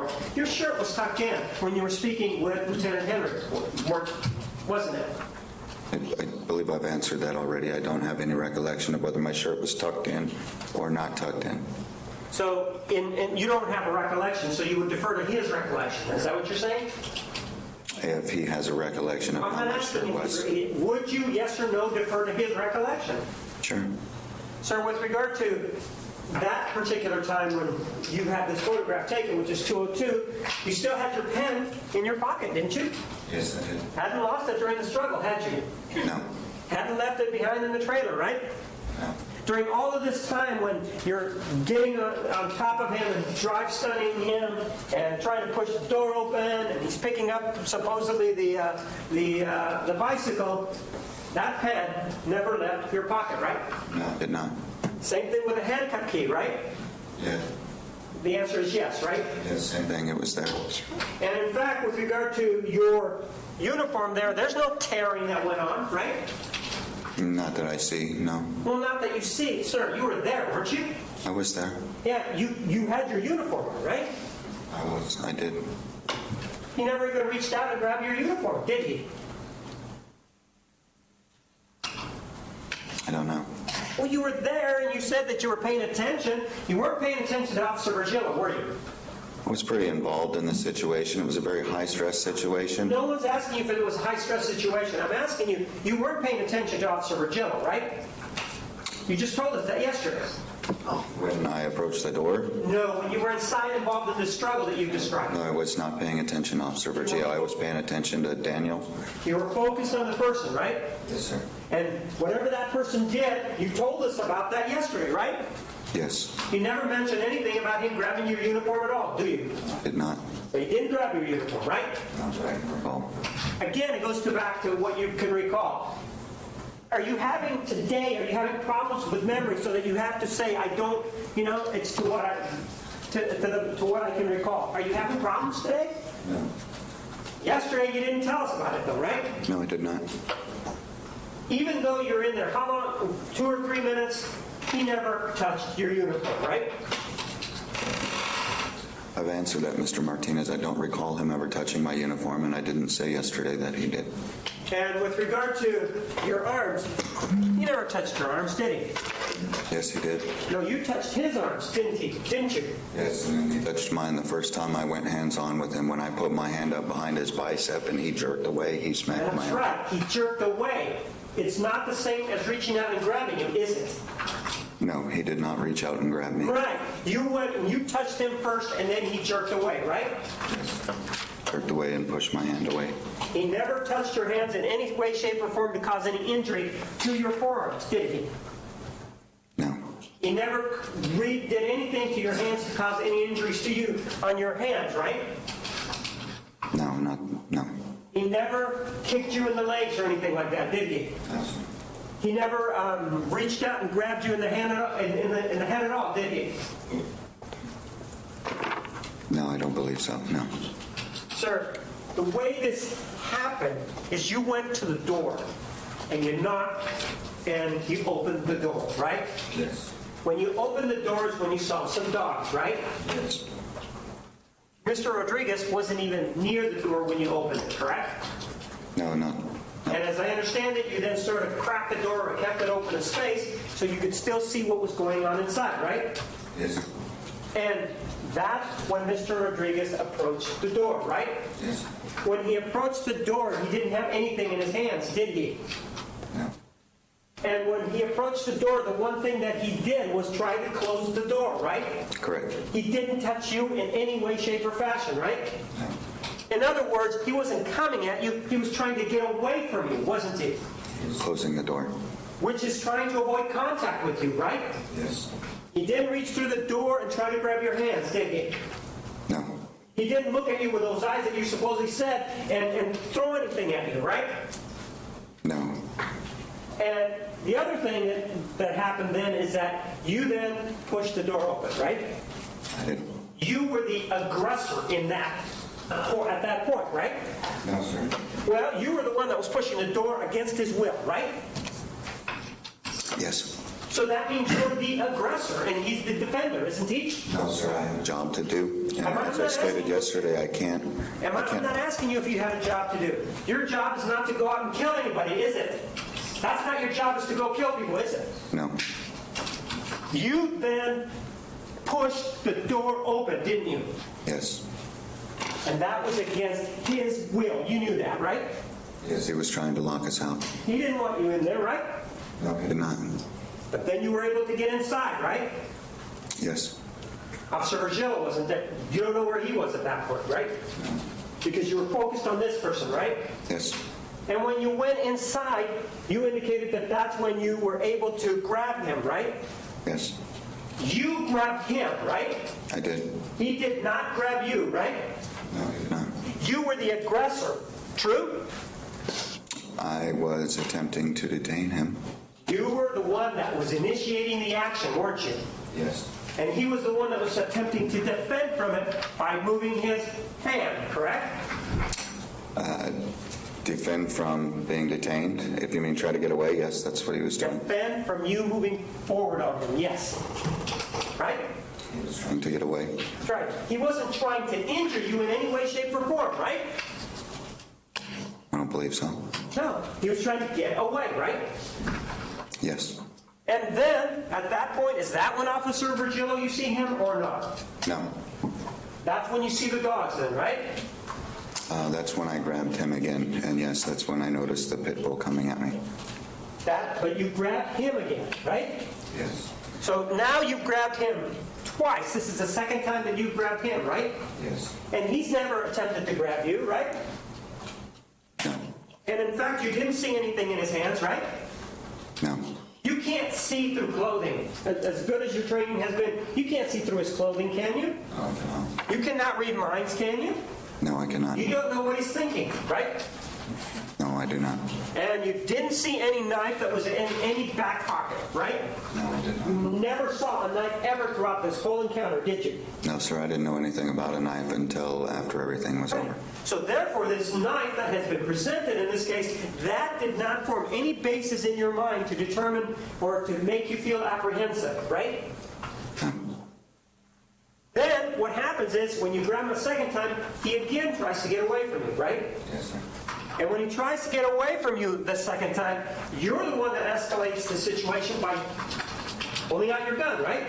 uniform. Your shirt was tucked in when you were speaking with Lieutenant Henry, wasn't it? I believe I've answered that already. I don't have any recollection of whether my shirt was tucked in or not tucked in. So, you don't have a recollection, so you would defer to his recollection. Is that what you're saying? If he has a recollection of how much there was. Would you, yes or no, defer to his recollection? Sure. Sir, with regard to that particular time when you had this photograph taken, which is 202, you still had your pen in your pocket, didn't you? Yes, I did. Hadn't lost it during the struggle, had you? No. Hadn't left it behind in the trailer, right? No. During all of this time when you're getting on top of him and drive stunning him and trying to push the door open and he's picking up supposedly the bicycle, that pen never left your pocket, right? No, it did not. Same thing with the handcuff key, right? Yeah. The answer is yes, right? Yes, same thing. It was there. And in fact, with regard to your uniform there's no tearing that went on, right? Not that I see, no. Well, not that you see. Sir, you were there, weren't you? I was there. Yeah, you had your uniform on, right? I did. He never even reached out and grabbed your uniform, did he? I don't know. Well, you were there and you said that you were paying attention. You weren't paying attention to Officer Virgilio, were you? I was pretty involved in the situation. It was a very high-stress situation. No one's asking you if it was a high-stress situation. I'm asking you, you weren't paying attention to Officer Virgilio, right? You just told us that yesterday. When I approached the door? No, when you were inside involved in the struggle that you described. No, I was not paying attention, Officer Virgilio. I was paying attention to Daniel. You were focused on the person, right? Yes, sir. And whatever that person did, you told us about that yesterday, right? Yes. You never mentioned anything about him grabbing your uniform at all, do you? I did not. But he didn't grab your uniform, right? Not that I can recall. Again, it goes back to what you can recall. Are you having problems with memory so that you have to say, I don't, it's to what I can recall? Are you having problems today? No. Yesterday you didn't tell us about it though, right? No, I did not. Even though you're in there, how long? 2 or 3 minutes? He never touched your uniform, right? I've answered that, Mr. Martinez. I don't recall him ever touching my uniform, and I didn't say yesterday that he did. And with regard to your arms, he never touched your arms, did he? Yes, he did. No, you touched his arms, didn't he? Didn't you? Yes, and he touched mine the first time I went hands-on with him. When I put my hand up behind his bicep and he jerked away, he smacked my arm. That's right. He jerked away. It's not the same as reaching out and grabbing him, is it? No, he did not reach out and grab me. Right. You went and you touched him first, and then he jerked away, right? Yes. Jerked away and pushed my hand away. He never touched your hands in any way, shape, or form to cause any injury to your forearms, did he? No. He never did anything to your hands to cause any injuries to you on your hands, right? No. He never kicked you in the legs or anything like that, did he? No. He never reached out and grabbed you in the hand at all, did he? No, I don't believe so, no. Sir, the way this happened is you went to the door and you knocked and you opened the door, right? Yes. When you opened the doors, when you saw some dogs, right? Yes. Mr. Rodriguez wasn't even near the door when you opened it, correct? No. And as I understand it, you then sort of cracked the door or kept it open a space so you could still see what was going on inside, right? Yes. And that's when Mr. Rodriguez approached the door, right? Yes. When he approached the door, he didn't have anything in his hands, did he? No. And when he approached the door, the one thing that he did was try to close the door, right? Correct. He didn't touch you in any way, shape, or fashion, right? No. In other words, he wasn't coming at you, he was trying to get away from you, wasn't he? He was closing the door. Which is trying to avoid contact with you, right? Yes. He didn't reach through the door and try to grab your hands, did he? No. He didn't look at you with those eyes that you supposedly said and throw anything at you, right? No. And the other thing that happened then is that you then pushed the door open, right? I didn't. You were the aggressor in that at that point, right? No, sir. Well, you were the one that was pushing the door against his will, right? Yes. So that means you're the aggressor and he's the defender, isn't he? No, sir, I have a job to do. And as I stated yesterday, I can't. I'm not asking you if you had a job to do. Your job is not to go out and kill anybody, is it? That's not your job, is to go kill people, is it? No. You then pushed the door open, didn't you? Yes. And that was against his will. You knew that, right? Yes, he was trying to lock us out. He didn't want you in there, right? No, he did not. But then you were able to get inside, right? Yes. Officer Virgilio wasn't there. You don't know where he was at that point, right? No. Because you were focused on this person, right? Yes. And when you went inside, you indicated that that's when you were able to grab him, right? Yes. You grabbed him, right? I did. He did not grab you, right? No, he did not. You were the aggressor, true? I was attempting to detain him. You were the one that was initiating the action, weren't you? Yes. And he was the one that was attempting to defend from it by moving his hand, correct? Defend from being detained? If you mean try to get away, yes, that's what he was doing. Defend from you moving forward on him, yes. Right? He was trying to get away. That's right. He wasn't trying to injure you in any way, shape, or form, right? I don't believe so. No. He was trying to get away, right? Yes. And then, at that point, is that when Officer Virgilio, you see him or not? No. That's when you see the dogs then, right? That's when I grabbed him again, and yes, that's when I noticed the pit bull coming at me. But you grabbed him again, right? Yes. So now you've grabbed him twice. This is the second time that you've grabbed him, right? Yes. And he's never attempted to grab you, right? No. And in fact, you didn't see anything in his hands, right? No. You can't see through clothing. As good as your training has been, you can't see through his clothing, can you? Oh, no. You cannot read minds, can you? No, I cannot. You don't know what he's thinking, right? No, I do not. And you didn't see any knife that was in any back pocket, right? No, I did You not. never saw a knife ever throughout this whole encounter, did you? No, sir, I didn't know anything about a knife until after everything was over. So therefore, this knife that has been presented in this case, that did not form any basis in your mind to determine or to make you feel apprehensive, right? Then what happens is, when you grab him a second time, he again tries to get away from you, right? Yes, sir. And when he tries to get away from you the second time, you're the one that escalates the situation by pulling out your gun, right?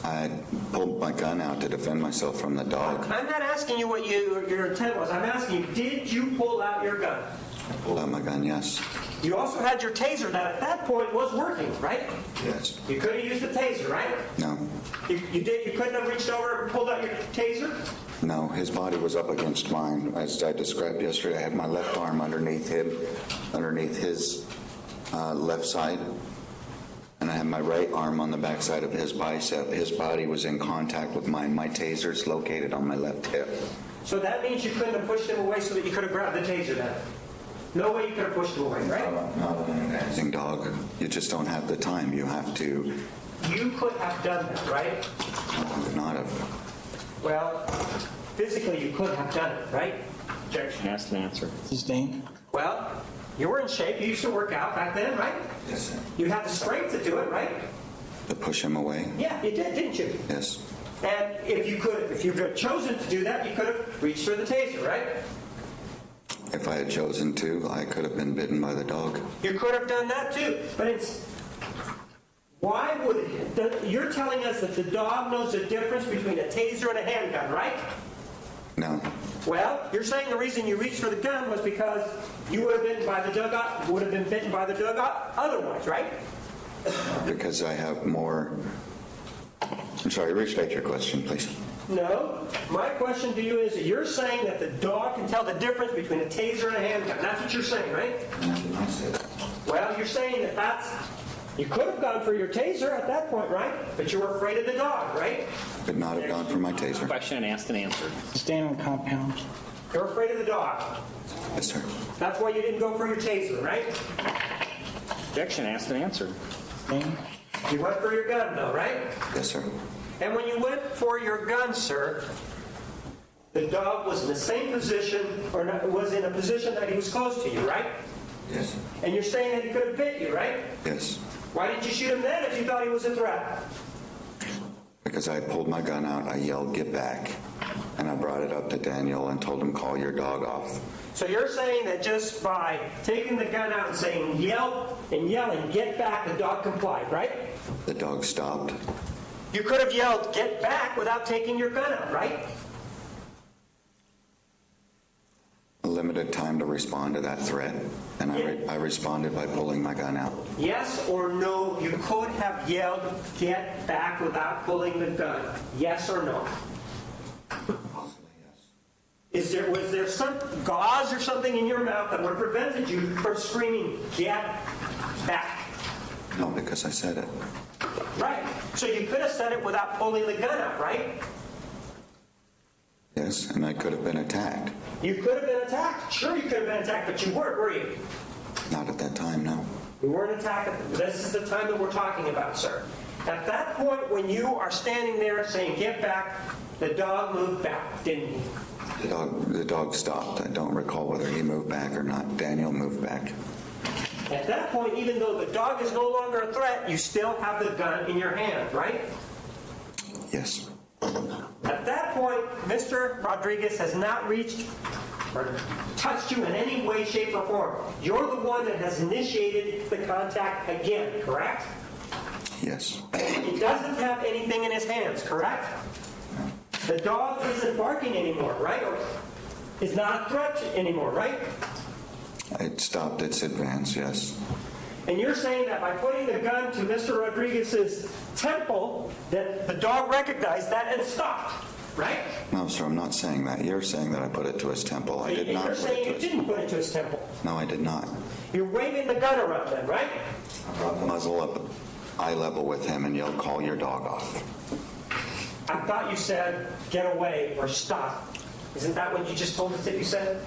I pulled my gun out to defend myself from the dog. I'm not asking you what your intent was. I'm asking you, did you pull out your gun? I pulled out my gun, yes. You also had your taser that at that point was working, right? Yes. You could have used the taser, right? No. You did. You couldn't have reached over and pulled out your taser? No, his body was up against mine. As I described yesterday, I had my left arm underneath him, underneath his left side. And I had my right arm on the backside of his bicep. His body was in contact with mine. My taser's located on my left hip. So that means you couldn't have pushed him away so that you could have grabbed the taser then? No way you could have pushed him away, right? Not an advancing dog. You just don't have the time. You have to. You could have done that, right? I would not have. Well, physically you could have done it, right? Objection. Asked and answered. Sustained. Well, you were in shape. You used to work out back then, right? Yes, sir. You had the strength to do it, right? To push him away? Yeah, you did, didn't you? Yes. And if you had chosen to do that, you could have reached for the taser, right? If I had chosen to, I could have been bitten by the dog. You could have done that too, but why would you're telling us that the dog knows the difference between a taser and a handgun, right? No. Well, you're saying the reason you reached for the gun was because you would have been bitten by the dog otherwise, right? Because I have more. I'm sorry, restate your question, please. No. My question to you is that you're saying that the dog can tell the difference between a taser and a handgun. That's what you're saying, right? Well, you're saying that you could have gone for your taser at that point, right? But you were afraid of the dog, right? Could not have gone for my taser. Question asked and answered. Sustained on compound. You're afraid of the dog. Yes, sir. That's why you didn't go for your taser, right? Objection. Asked and answered. Sustained. You went for your gun, though, right? Yes, sir. And when you went for your gun, sir, the dog was in the same position, or was in a position that he was close to you, right? Yes, sir. And you're saying that he could have bit you, right? Yes. Why didn't you shoot him then if you thought he was a threat? Because I pulled my gun out, I yelled, "Get back." And I brought it up to Daniel and told him, "Call your dog off." So you're saying that just by taking the gun out and saying, yell and yelling, "Get back," the dog complied, right? The dog stopped. You could have yelled, "Get back," without taking your gun out, right? A limited time to respond to that threat, and I responded by pulling my gun out. Yes or no, you could have yelled, "Get back," without pulling the gun. Yes or no? Was there some gauze or something in your mouth that would have prevented you from screaming, "Get back"? No, because I said it. Right. So you could have said it without pulling the gun out, right? Yes, and I could have been attacked. You could have been attacked. Sure, you could have been attacked, but you weren't, were you? Not at that time, no. You weren't attacked. This is the time that we're talking about, sir. At that point, when you are standing there saying, "Get back," the dog moved back, didn't he? The dog stopped. I don't recall whether he moved back or not. Daniel moved back. At that point, even though the dog is no longer a threat, you still have the gun in your hand, right? Yes. At that point, Mr. Rodriguez has not reached or touched you in any way, shape, or form. You're the one that has initiated the contact again, correct? Yes. He doesn't have anything in his hands, correct? The dog isn't barking anymore, right? Or is not a threat anymore, right? It stopped its advance, yes. And you're saying that by putting the gun to Mr. Rodriguez's temple, that the dog recognized that and stopped, right? No, sir, I'm not saying that. You're saying that I put it to his temple. I did And not you're put saying it you to his didn't put it to his temple. No, I did not. You're waving the gun around then, right? I brought the muzzle up eye level with him and yelled, "Call your dog off." I thought you said, "Get away" or "Stop." Isn't that what you just told us that you said?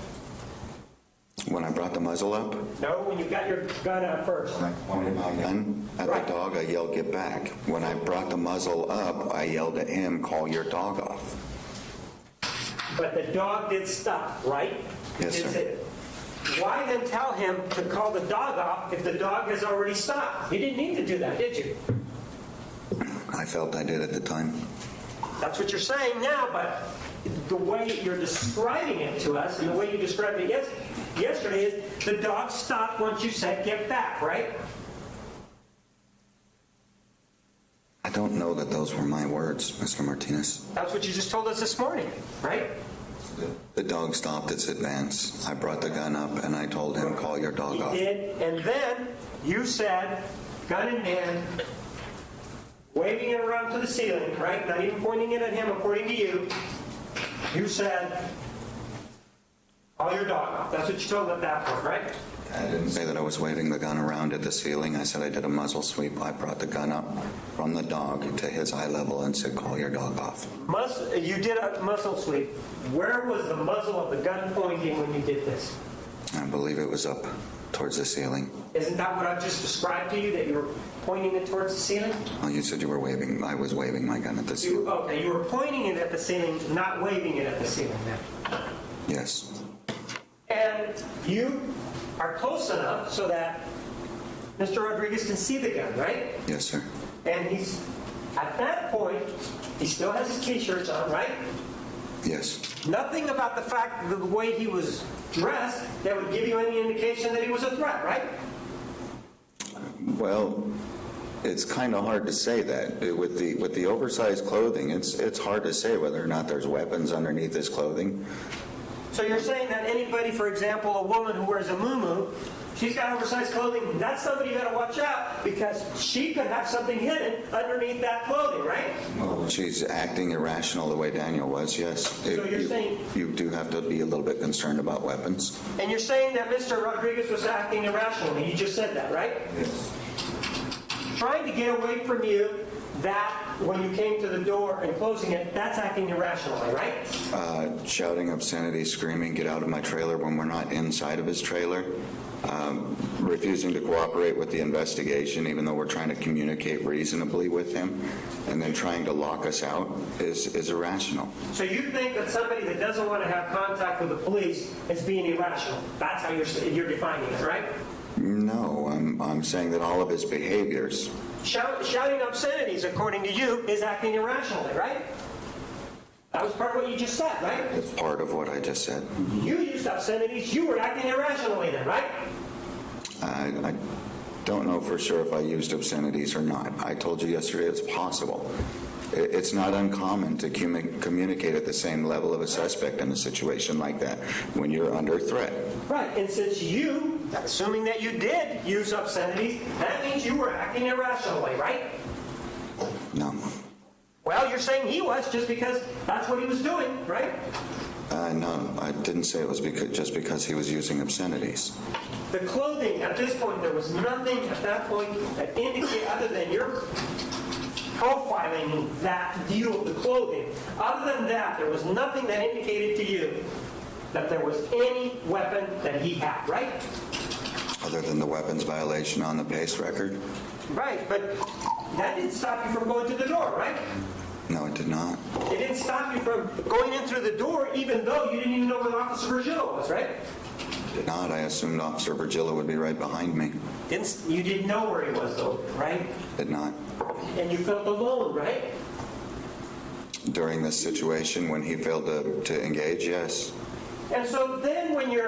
When I brought the muzzle up, No, when you got your gun out first. when I pointed my gun at Right. the dog, I yelled, "Get back." When I brought the muzzle up, I yelled at him, "Call your dog off." But the dog did stop, right? Yes, Did sir. say it. Why then tell him to call the dog off if the dog has already stopped? You didn't need to do that, did you? I felt I did at the time. That's what you're saying now, but the way you're describing it to us and the way you described it yesterday is the dog stopped once you said, "Get back," right? I don't know that those were my words, Mr. Martinez. That's what you just told us this morning, right? The dog stopped its advance. I brought the gun up and I told him, "Call your dog You off." did, and then you said, gun in hand, waving it around to the ceiling, right? Not even pointing it at him, according to you. You said, "Call your dog off." That's what you told him at that point, right? I didn't say that I was waving the gun around at the ceiling. I said I did a muzzle sweep. I brought the gun up from the dog to his eye level and said, "Call your dog off." You did a muzzle sweep. Where was the muzzle of the gun pointing when you did this? I believe it was up towards the ceiling. Isn't that what I've just described to you, that you were pointing it towards the ceiling? Well, you said you were waving. I was waving my gun at the ceiling. Okay, you were pointing it at the ceiling, not waving it at the ceiling then. Yes. And you are close enough so that Mr. Rodriguez can see the gun, right? Yes, sir. And he's, at that point, he still has his t-shirts on, right? Yes. Nothing about the fact, the way he was dressed, that would give you any indication that he was a threat, right? Well, it's kind of hard to say that. With the oversized clothing, it's hard to say whether or not there's weapons underneath his clothing. So you're saying that anybody, for example, a woman who wears a muumuu, she's got oversized clothing, that's somebody you got to watch out because she could have something hidden underneath that clothing, right? Well, she's acting irrational the way Daniel was, yes. So you're saying... You do have to be a little bit concerned about weapons. And you're saying that Mr. Rodriguez was acting irrationally. You just said that, right? Yes. Trying to get away from you, that when you came to the door and closing it, that's acting irrationally, right? Shouting obscenity, screaming, "Get out of my trailer," when we're not inside of his trailer. Refusing to cooperate with the investigation, even though we're trying to communicate reasonably with him, and then trying to lock us out is irrational. So you think that somebody that doesn't want to have contact with the police is being irrational. That's how you're defining it, right? No, I'm saying that all of his behaviors. Shouting obscenities, according to you, is acting irrationally, right? That was part of what you just said, right? It's part of what I just said. You used obscenities, you were acting irrationally then, right? I don't know for sure if I used obscenities or not. I told you yesterday it's possible. It's not uncommon to communicate at the same level of a suspect in a situation like that when you're under threat. Right, and since you, assuming that you did use obscenities, that means you were acting irrationally, right? No. Well, you're saying he was just because that's what he was doing, right? No, I didn't say it was just because he was using obscenities. The clothing, at this point, there was nothing at that point that indicated, other than your profiling that deal of the clothing, other than that, there was nothing that indicated to you that there was any weapon that he had, right? Other than the weapons violation on the PACE record? Right, but that didn't stop you from going to the door, right? No, it did not. It didn't stop you from going in through the door, even though you didn't even know where Officer Virgilio was, right? It did not. I assumed Officer Virgilio would be right behind me. You didn't know where he was, though, right? Did not. And you felt alone, right? During this situation, when he failed to engage, yes. And so then when you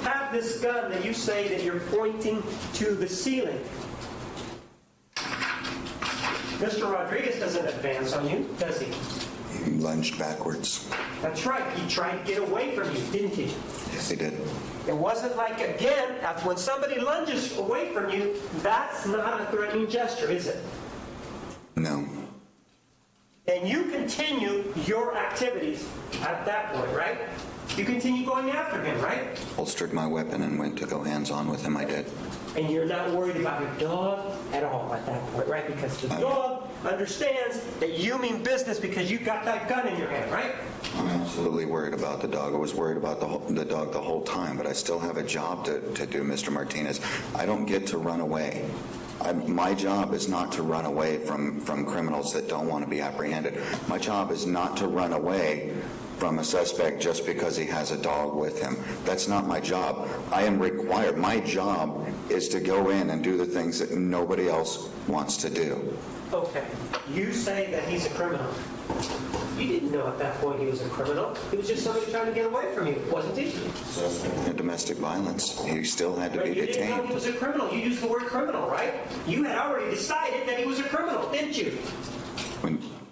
have this gun that you say that you're pointing to the ceiling, Mr. Rodriguez doesn't advance on you, does he? He lunged backwards. That's right. He tried to get away from you, didn't he? Yes, he did. It wasn't like, again, when somebody lunges away from you, that's not a threatening gesture, is it? No. And you continue your activities at that point, right? You continue going after him, right? Holstered my weapon and went to go hands-on with him. I did. And you're not worried about your dog at all at that point, right? Because the dog understands that you mean business because you got that gun in your hand, right? I'm absolutely worried about the dog. I was worried about the dog the whole time, but I still have a job to do, Mr. Martinez. I don't get to run away. My job is not to run away from criminals that don't want to be apprehended. My job is not to run away from a suspect just because he has a dog with him. That's not my job. I am required. My job is to go in and do the things that nobody else wants to do. Okay. You say that he's a criminal. You didn't know at that point he was a criminal. He was just somebody trying to get away from you, wasn't he? Domestic violence. He still had to be You didn't know detained. he was a criminal. You used the word criminal, right? You had already decided that he was a criminal, didn't you?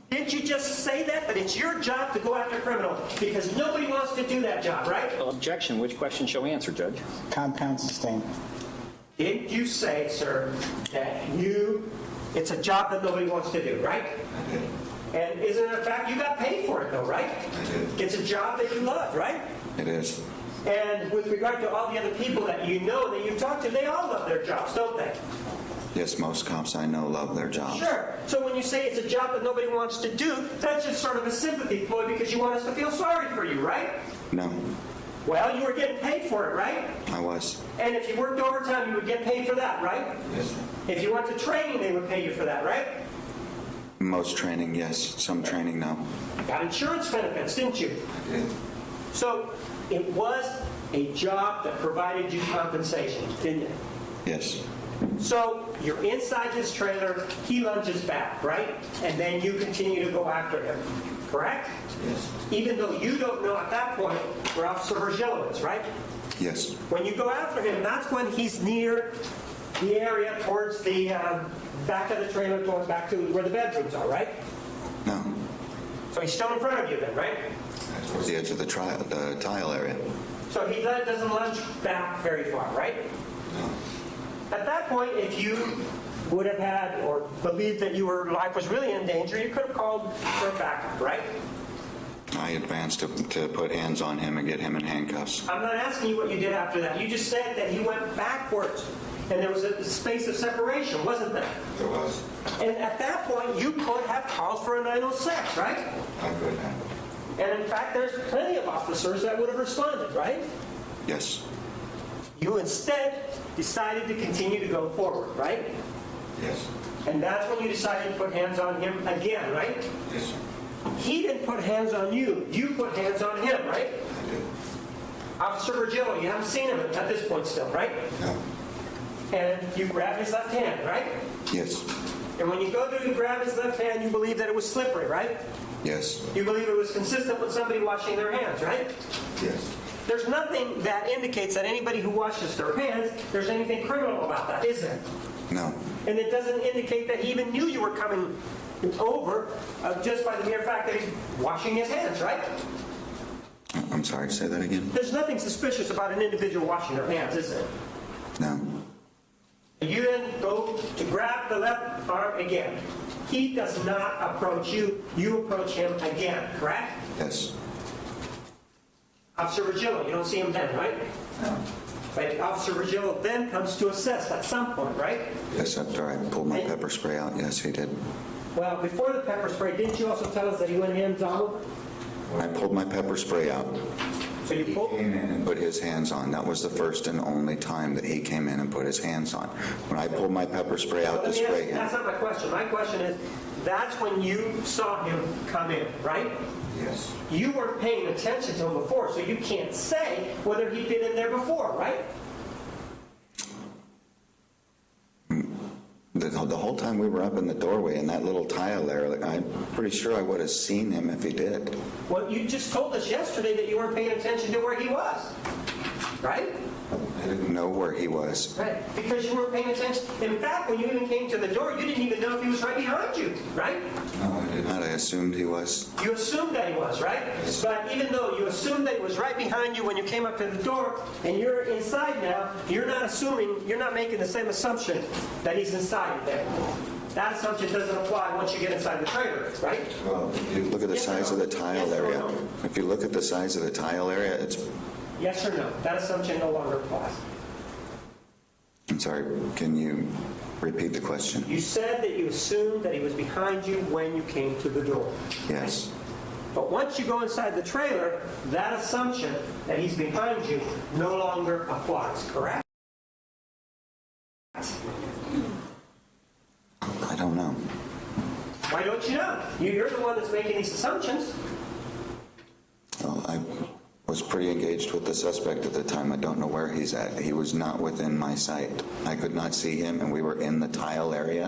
Didn't you just say that it's your job to go after criminals? Because nobody wants to do that job, right? Well, objection. Which question shall we answer, Judge? Compound sustained. Didn't you say, sir, that it's a job that nobody wants to do, right? I did. And isn't it a fact you got paid for it, though, right? I did. It's a job that you love, right? It is. And with regard to all the other people that you know that you've talked to, they all love their jobs, don't they? Yes, most cops I know love their jobs. Sure. So when you say it's a job that nobody wants to do, that's just sort of a sympathy ploy because you want us to feel sorry for you, right? No, Well, you were getting paid for it, right? I was. And if you worked overtime, you would get paid for that, right? Yes. If you went to training, they would pay you for that, right? Most training, yes. Some training, no. You got insurance benefits, didn't you? I did. So it was a job that provided you compensation, didn't it? Yes. So you're inside this trailer, he lunges back, right? And then you continue to go after him, correct? Yes. Even though you don't know at that point where Officer Virgilio is, right? Yes. When you go after him, that's when he's near the area towards the back of the trailer, going back to where the bedrooms are, right? No. So he's still in front of you then, right? Towards the edge of the tile area. So he doesn't lunge back very far, right? No. At that point, if you would have had or believed that your life was really in danger, you could have called for a backup, right? I advanced to put hands on him and get him in handcuffs. I'm not asking you what you did after that. You just said that he went backwards, and there was a space of separation, wasn't there? There was. And at that point, you could have called for a 906, right? I could have. And in fact, there's plenty of officers that would have responded, right? Yes. You instead decided to continue to go forward, right? Yes. And that's when you decided to put hands on him again, right? Yes. He didn't put hands on you. You put hands on him, right? I did. Officer Virgilio, you haven't seen him at this point still, right? No. And you grab his left hand, right? Yes. And when you go to grab his left hand, you believe that it was slippery, right? Yes. You believe it was consistent with somebody washing their hands, right? Yes. There's nothing that indicates that anybody who washes their hands, there's anything criminal about that, is there? No. And it doesn't indicate that he even knew you were coming over just by the mere fact that he's washing his hands, right? I'm sorry, say that again? There's nothing suspicious about an individual washing their hands, is there? No. You then go to grab the left arm again. He does not approach you. You approach him again, correct? Yes. Officer Virgilio, you don't see him then, right? No. But Officer Virgilio then comes to assess at some point, right? Yes, after I pulled my pepper spray out, yes, he did. Well, before the pepper spray, didn't you also tell us that he went hands on? I pulled my pepper spray out. So you pulled? Came in and put his hands on. That was the first and only time that he came in and put his hands on. When I pulled my pepper spray out to spray him. That's not my question. My question is, that's when you saw him come in, right? Yes. You weren't paying attention to him before, so you can't say whether he'd been in there before, right? The whole time we were up in the doorway in that little tile there, I'm pretty sure I would have seen him if he did. Well, you just told us yesterday that you weren't paying attention to where he was, right? I didn't know where he was. Right, because you weren't paying attention. In fact, when you even came to the door, you didn't even know if he was right behind you, right? No, I did not. I assumed he was. You assumed that he was, right? But even though you assumed that he was right behind you when you came up to the door, and you're inside now, you're not assuming, you're not making the same assumption that he's inside there. That assumption doesn't apply once you get inside the trailer, right? Well, if you look at the size of the tile area. If you look at the size of the tile area, it's... Yes or no? That assumption no longer applies. I'm sorry, can you repeat the question? You said that you assumed that he was behind you when you came to the door. Yes. But once you go inside the trailer, that assumption that he's behind you no longer applies, correct? I don't know. Why don't you know? You're the one that's making these assumptions. Well, I was pretty engaged with the suspect at the time. I don't know where he's at. He was not within my sight. I could not see him, and we were in the tile area,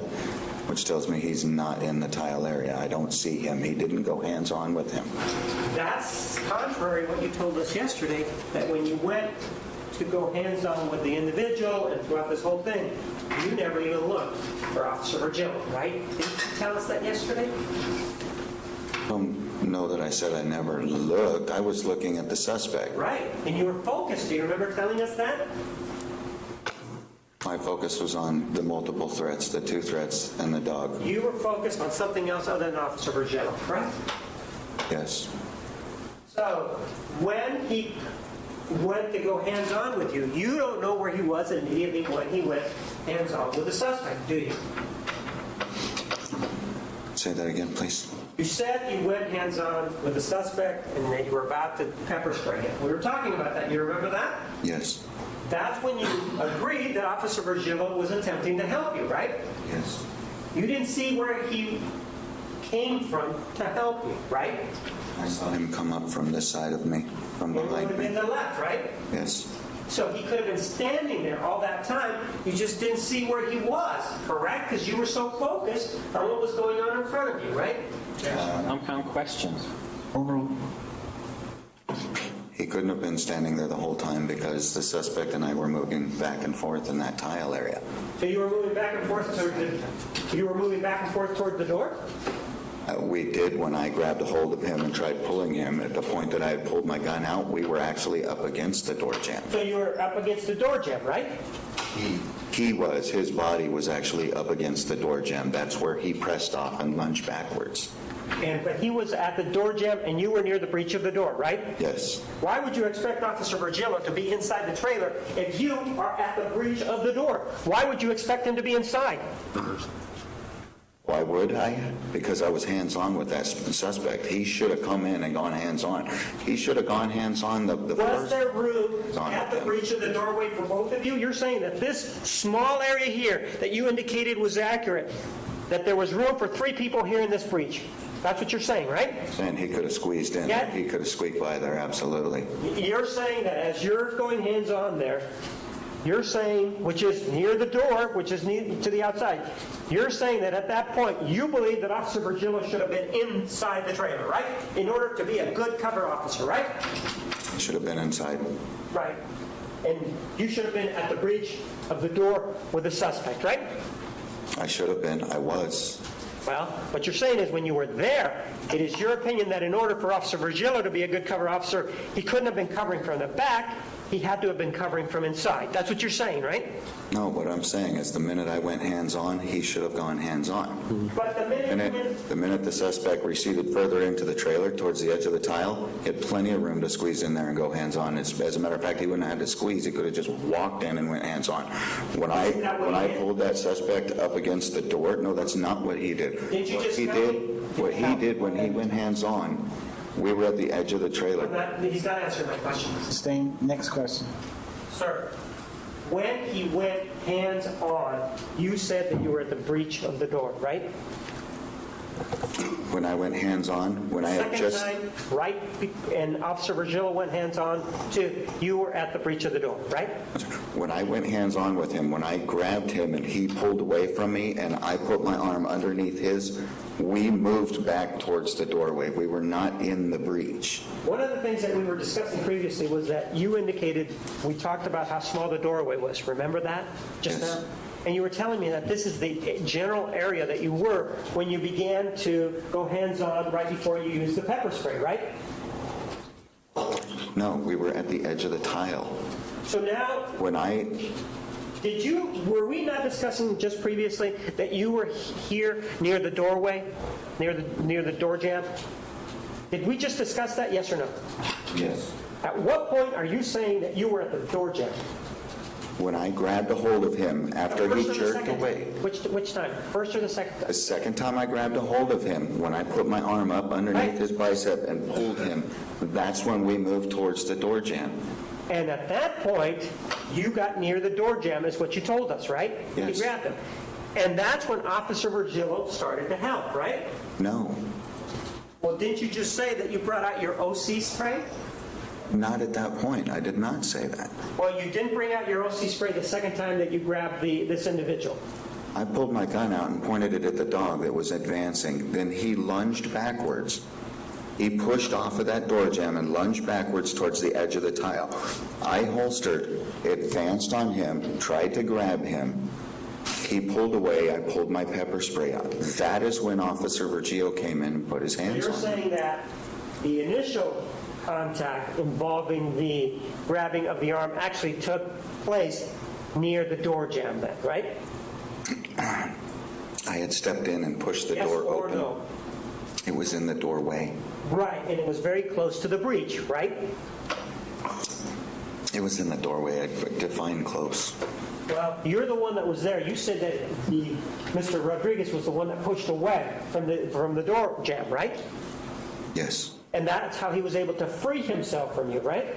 which tells me he's not in the tile area. I don't see him. He didn't go hands-on with him. That's contrary to what you told us yesterday, that when you went to go hands-on with the individual and throughout this whole thing, you never even looked for Officer Virgilio, right? Didn't you tell us that yesterday? I don't know that I said I never looked. I was looking at the suspect. Right, and you were focused. Do you remember telling us that? My focus was on the multiple threats, the 2 threats, and the dog. You were focused on something else other than Officer Virgilio, correct? Yes. So, when he went to go hands-on with you, you don't know where he was immediately when he went hands-on with the suspect, do you? Say that again, please. You said you went hands-on with the suspect and that you were about to pepper spray him. We were talking about that. You remember that? Yes. That's when you agreed that Officer Virgilio was attempting to help you, right? Yes. You didn't see where he came from to help you, right? I saw him come up from this side of me, from It would behind have been me. the left, right? Yes. So he could have been standing there all that time. You just didn't see where he was, correct? Because you were so focused on what was going on in front of you, right? Compound questions. Overruled. He couldn't have been standing there the whole time because the suspect and I were moving back and forth in that tile area. So you were moving back and forth toward the door? We did when I grabbed a hold of him and tried pulling him. At the point that I had pulled my gun out, we were actually up against the door jamb. So you were up against the door jamb, right? His body was actually up against the door jamb. That's where he pressed off and lunged backwards. But he was at the door jamb and you were near the breech of the door, right? Yes. Why would you expect Officer Virgilio to be inside the trailer if you are at the breech of the door? Why would you expect him to be inside? Why would I? Because I was hands-on with that suspect. He should have come in and gone hands-on. He should have gone hands-on the Was first. there room on at the him. breach of the doorway for both of you? You're saying that this small area here that you indicated was accurate, that there was room for 3 people here in this breach. That's what you're saying, right? And he could have squeezed in. Yeah. He could have squeaked by there, absolutely. You're saying that as you're going hands-on there, you're saying, which is near the door, which is to the outside, you're saying that at that point, you believe that Officer Virgilio should have been inside the trailer, right? In order to be a good cover officer, right? He should have been inside. Right. And you should have been at the breach of the door with the suspect, right? I should have been. I was. Well, what you're saying is when you were there, it is your opinion that in order for Officer Virgilio to be a good cover officer, he couldn't have been covering from the back, he had to have been covering from inside. That's what you're saying, right? No, what I'm saying is the minute I went hands-on, he should have gone hands-on. But The minute the suspect receded further into the trailer towards the edge of the tile, he had plenty of room to squeeze in there and go hands-on. As a matter of fact, he wouldn't have had to squeeze. He could have just walked in and went hands-on. When I pulled that suspect up against the door, no, that's not what he did. Did you just What he did when he went hands-on, we were at the edge of the trailer. He's not answering my question. Sustained. Next question. Sir, when he went hands-on, you said that you were at the breach of the door, right? When I went hands-on, when I had just... Second time, right, and Officer Virgilio went hands-on, too, you were at the breach of the door, right? When I went hands-on with him, when I grabbed him and he pulled away from me and I put my arm underneath his, we moved back towards the doorway. We were not in the breach. One of the things that we were discussing previously was that you indicated, we talked about how small the doorway was. Remember that just Yes. now? And you were telling me that this is the general area that you were when you began to go hands-on right before you used the pepper spray, right? No, we were at the edge of the tile. So now, When I... were we not discussing just previously that you were here near the doorway, near the door jamb? Did we just discuss that, yes or no? Yes. At what point are you saying that you were at the door jamb? When I grabbed a hold of him after he First or the jerked second away. time? Which time? First or the second time? The second time I grabbed a hold of him, when I put my arm up underneath his bicep and pulled him, that's when we moved towards the door jamb. And at that point, you got near the door jamb, is what you told us, right? Yes. You grabbed him. And that's when Officer Virgilio started to help, right? No, Well, didn't you just say that you brought out your OC spray? not at that point. I did not say that. Well, you didn't bring out your OC spray the second time that you grabbed this individual. I pulled my gun out and pointed it at the dog that was advancing. Then he lunged backwards. He pushed off of that door jamb and lunged backwards towards the edge of the tile. I holstered, advanced on him, tried to grab him. He pulled away. I pulled my pepper spray out. That is when Officer Virgilio came in and put his hands You're on me. saying that the initial contact involving the grabbing of the arm actually took place near the door jamb then, right? I had stepped in and pushed the Yes door or open. no? It was in the doorway. Right, and it was very close to the breach, right? It was in the doorway. I defined close. Well, you're the one that was there. You said that Mr. Rodriguez was the one that pushed away from the door jamb, right? Yes. And that's how he was able to free himself from you, right?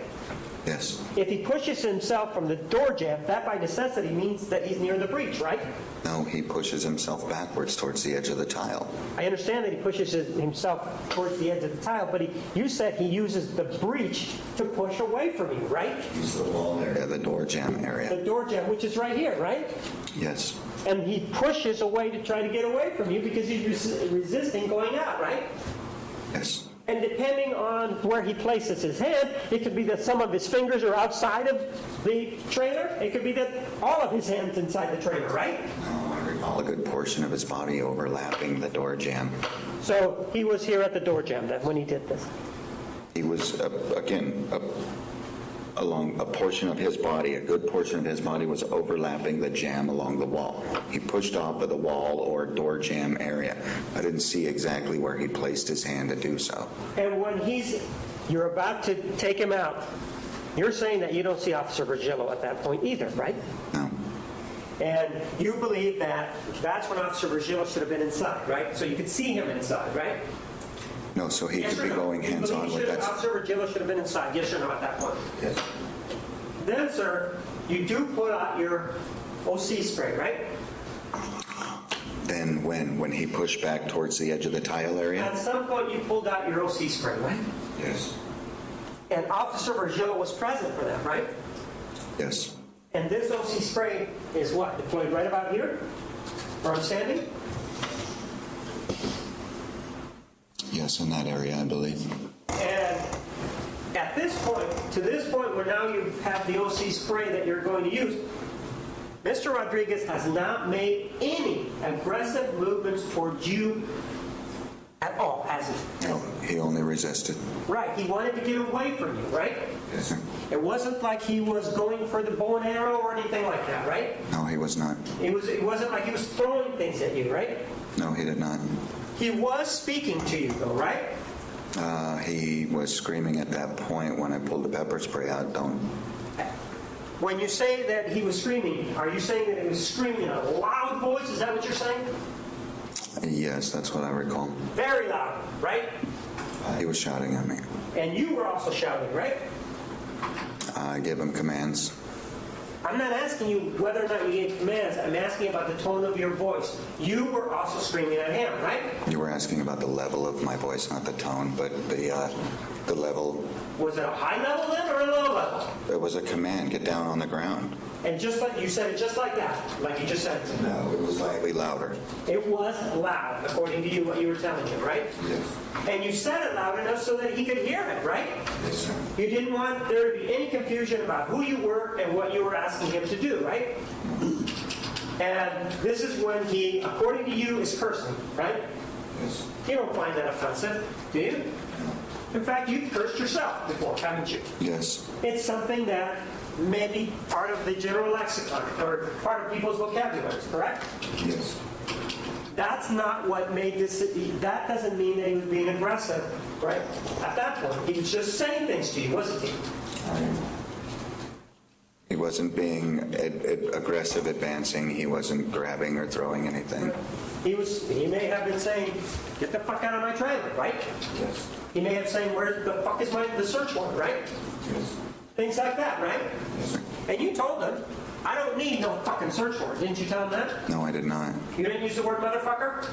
Yes. If he pushes himself from the door jamb, that by necessity means that he's near the breach, right? No, he pushes himself backwards towards the edge of the tile. I understand that he pushes himself towards the edge of the tile, but you said he uses the breach to push away from you, right? He's the wall area, the door jamb The area. door jamb, which is right here, right? Yes. And he pushes away to try to get away from you because he's resisting going out, right? Yes. And depending on where he places his hand, it could be that some of his fingers are outside of the trailer. It could be that all of his hands inside the trailer, right? I recall a good portion of his body overlapping the door jamb. So he was here at the door jamb then when he did this. He was, along a portion of his body, a good portion of his body was overlapping the jamb along the wall. He pushed off of the wall or door jamb area. I didn't see exactly where he placed his hand to do so. And when you're about to take him out, you're saying that you don't see Officer Virgilio at that point either, right? No. And you believe that that's when Officer Virgilio should have been inside, right? So you could see him inside, right? No, so he Yes could or be no? going You believe hands-on with that. Officer Virgilio should have been inside, yes or no, at that point? Yes. Then, sir, you do put out your OC spray, right? Then when he pushed back towards the edge of the tile area? At some point, you pulled out your OC spray, right? Yes. And Officer Vergil was present for that, right? Yes. And this OC spray is what? Deployed right about here? Where I'm standing? Yes, in that area, I believe. And at this point, to this point where now you have the OC spray that you're going to use, Mr. Rodriguez has not made any aggressive movements towards you at all, has he? No, he only resisted. Right, he wanted to get away from you, right? Yes, sir. It wasn't like he was going for the bow and arrow or anything like that, right? No, he was not. It wasn't like he was throwing things at you, right? No, he did not. He was speaking to you, though, right? He was screaming at that point when I pulled the pepper spray out. When you say that he was screaming, are you saying that he was screaming in a loud voice? Is that what you're saying? Yes, that's what I recall. Very loud, right? He was shouting at me. And you were also shouting, right? I gave him commands. I'm not asking you whether or not you gave commands. I'm asking about the tone of your voice. You were also screaming at him, right? You were asking about the level of my voice, not the tone, but the level. Was it a high level then or a low level? It was a command, get down on the ground. And just like you said it just like that, like you just said it. No, it was slightly louder. It was loud, according to you, what you were telling him, right? Yes. And you said it loud enough so that he could hear it, right? Yes, sir. You didn't want there to be any confusion about who you were and what you were asking him to do, right? And this is when he, according to you, is cursing, right? Yes. You don't find that offensive, do you? In fact, you've cursed yourself before, haven't you? Yes. It's something that may be part of the general lexicon or part of people's vocabularies, correct? Yes. That's not what made this, that doesn't mean that he was being aggressive, right? At that point, he was just saying things to you, wasn't he? He wasn't being aggressive, advancing. He wasn't grabbing or throwing anything. He may have been saying, get the fuck out of my trailer, right? Yes. He may have saying, where the fuck is the search warrant, right? Yes. Things like that, right? Yes, sir. And you told him, I don't need no fucking search warrant. Didn't you tell him that? No, I did not. You didn't use the word motherfucker?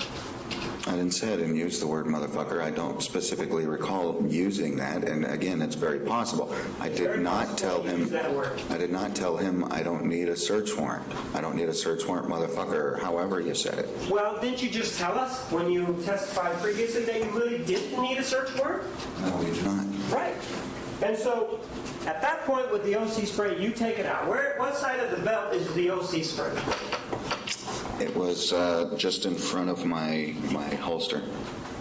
I didn't say I didn't use the word motherfucker. I don't specifically recall using that. And again, it's very possible. I did not tell him. I did not tell him I don't need a search warrant. I don't need a search warrant, motherfucker, or however you said it. Well, didn't you just tell us when you testified previously that you really didn't need a search warrant? No, we did not. Right. And so, at that point with the OC spray, you take it out. What side of the belt is the OC spray? It was just in front of my holster.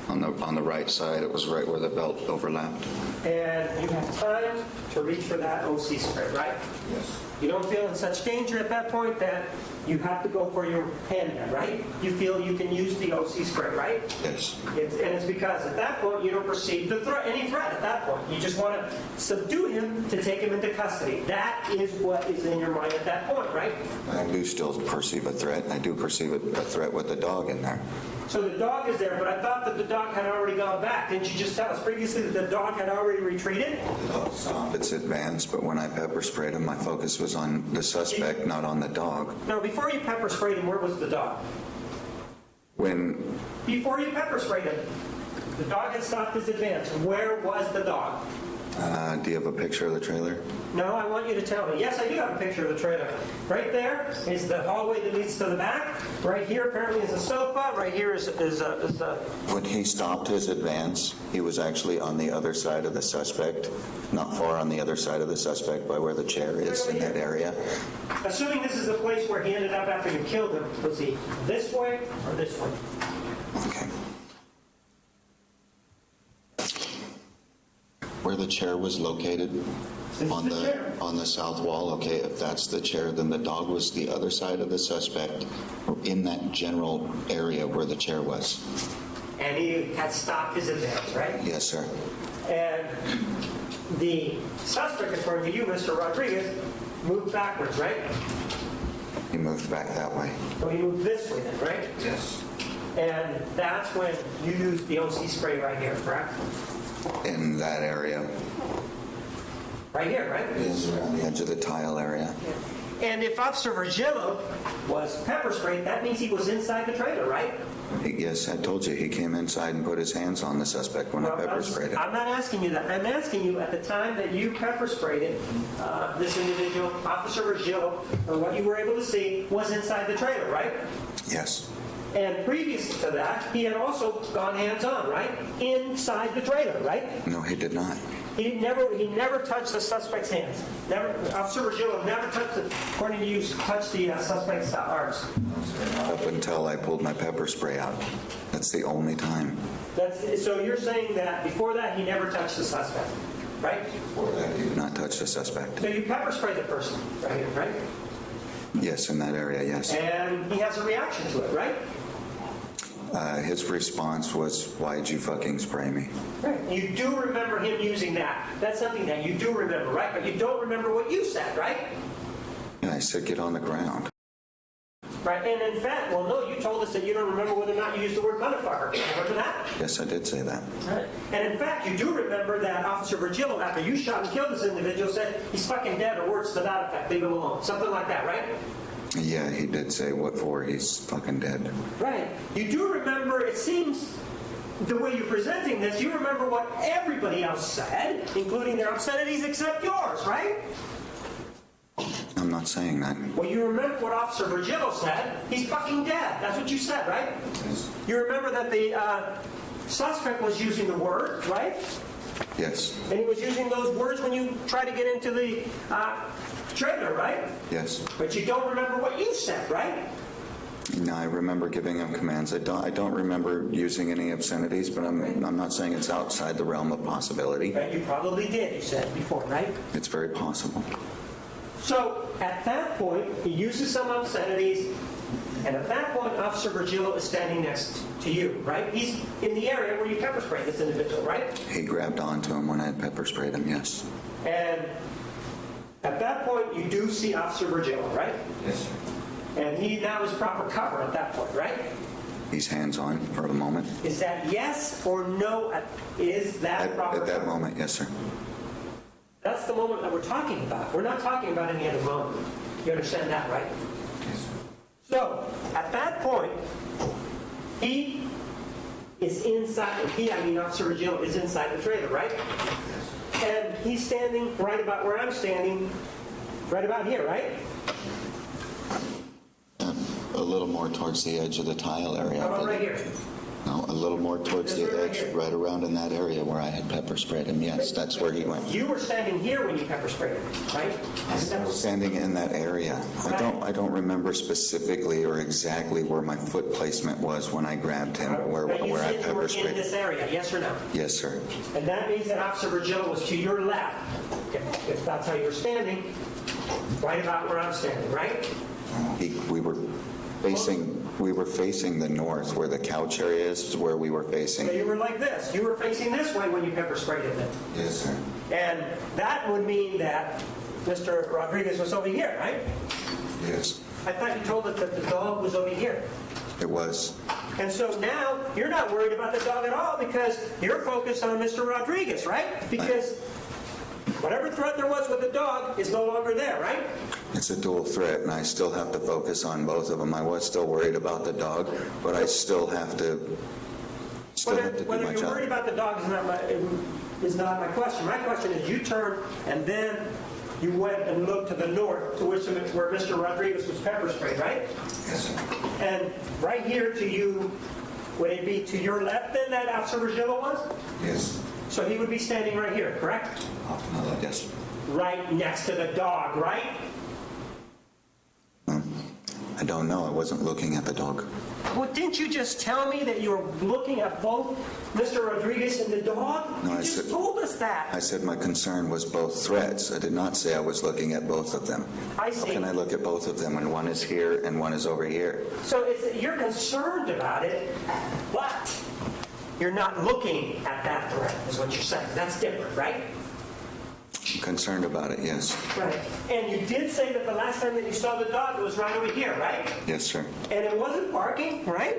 On the right side, it was right where the belt overlapped. And you have time to reach for that OC spray, right? Yes. You don't feel in such danger at that point that you have to go for your handgun, right? You feel you can use the OC spray, right? Yes. And it's because at that point you don't perceive any threat at that point. You just want to subdue him to take him into custody. That is what is in your mind at that point, right? I do still perceive a threat. I do perceive a threat with the dog in there. So the dog is there, but I thought that the dog had already gone back. Didn't you just tell us previously that the dog had already retreated? It's advanced, but when I pepper sprayed him, my focus was on the suspect, not on the dog. No, before you pepper sprayed him, where was the dog? Before you pepper sprayed him, the dog had stopped his advance. Where was the dog? Do you have a picture of the trailer? No, I want you to tell me. Yes, I do have a picture of the trailer. Right there is the hallway that leads to the back. Right here apparently is a sofa. Right here is a... When he stopped his advance, he was actually on the other side of the suspect, not far on the other side of the suspect by where the chair is in that area. Assuming this is the place where he ended up after you killed him, was he this way or this way? Okay. Where the chair was located on the south wall, okay, if that's the chair, then the dog was the other side of the suspect in that general area where the chair was. And he had stopped his advance, right? Yes, sir. And the suspect, according to you, Mr. Rodriguez, moved backwards, right? He moved back that way. So he moved this way then, right? Yes. And that's when you used the OC spray right here, correct? In that area. Right here, right? Yes, around the edge of the tile area. And if Officer Virgilio was pepper sprayed, that means he was inside the trailer, right? Yes, I told you, he came inside and put his hands on the suspect when I pepper sprayed him. I'm not asking you that. I'm asking you at the time that you pepper sprayed it, this individual, Officer Virgilio, or what you were able to see, was inside the trailer, right? Yes. And previous to that, he had also gone hands-on, right? Inside the trailer, right? No, he did not. He never touched the suspect's hands. Officer Virgilio never touched according to you, touched the suspect's arms. Up until I pulled my pepper spray out. That's the only time. So you're saying that before that, he never touched the suspect, right? Before that, he did not touch the suspect. So you pepper sprayed the person, right here, right? Yes, in that area, yes. And he has a reaction to it, right? His response was, "Why'd you fucking spray me?" Right. You do remember him using that. That's something that you do remember, right? But you don't remember what you said, right? And I said, "Get on the ground." Right. And in fact, well, no, you told us that you don't remember whether or not you used the word motherfucker. Remember that? Yes, I did say that. Right. And in fact, you do remember that Officer Virgilio, after you shot and killed this individual, said he's fucking dead or words to that effect. Leave him alone. Something like that, right? Yeah, he did say, "What for? He's fucking dead." Right. You do remember, it seems, the way you're presenting this, you remember what everybody else said, including their obscenities except yours, right? I'm not saying that. Well, you remember what Officer Virgilio said. He's fucking dead. That's what you said, right? Yes. You remember that the suspect was using the word, right? Yes. And he was using those words when you tried to get into the trailer, right? Yes. But you don't remember what you said, right? No, I remember giving him commands. I don't remember using any obscenities, but I'm not saying it's outside the realm of possibility. Right, you probably did, you said before, right? It's very possible. So, at that point, he uses some obscenities, and at that point, Officer Virgilio is standing next to you, right? He's in the area where you pepper sprayed this individual, right? He grabbed onto him when I had pepper sprayed him, yes. And at that point, you do see Officer Virgilio, right? Yes, sir. And he now is proper cover at that point, right? He's hands-on for the moment. Is that yes or no? Is that proper At that cover? moment, yes, sir. That's the moment that we're talking about. We're not talking about any other moment. You understand that, right? Yes, sir. So, at that point, he is inside, Officer Virgilio is inside the trailer, right? And he's standing right about where I'm standing, right about here, right? A little more towards the edge of the tile area. How about right here? No, a little more towards This the right edge, here? right around in that area where I had pepper sprayed him. Yes, that's where he went. You were standing here when you pepper sprayed him, right? I was standing in that area. I don't remember specifically or exactly where my foot placement was when I grabbed him, where But you I said you pepper were sprayed in him. this area, yes or no? Yes, sir. And that means that Officer Virgilio was to your left. If that's how you were standing, right about where I'm standing, right? We were facing the north, where the couch area is where we were So facing. you were like this. You were facing this way when you pepper sprayed him. Yes, sir. And that would mean that Mr. Rodriguez was over here, right? Yes, I thought you told us that the dog was over here. it was. And so now you're not worried about the dog at all because you're focused on Mr. Rodriguez, right? Because whatever threat there was with the dog is no longer there, right? It's a dual threat, and I still have to focus on both of them. I was still worried about the dog, but I still have to do Whether my you're job. worried about the dog is not my question. My question is you turned and then you went and looked to the north to where Mr. Rodriguez was pepper sprayed, right? Yes, sir. And right here to you, would it be to your left then that Officer Virgilio was? Yes. So he would be standing right here, correct? Yes. Right next to the dog, right? I don't know. I wasn't looking at the dog. Well, didn't you just tell me that you were looking at both Mr. Rodriguez and the dog? No, You I just said- told us that. I said my concern was both threats. I did not say I was looking at both of them. I How see. can I look at both of them when one is here and one is over here? So you're concerned about it, but you're not looking at that threat, is what you're saying. That's different, right? I'm concerned about it, yes. Right. And you did say that the last time that you saw the dog, it was right over here, right? Yes, sir. And it wasn't barking, right?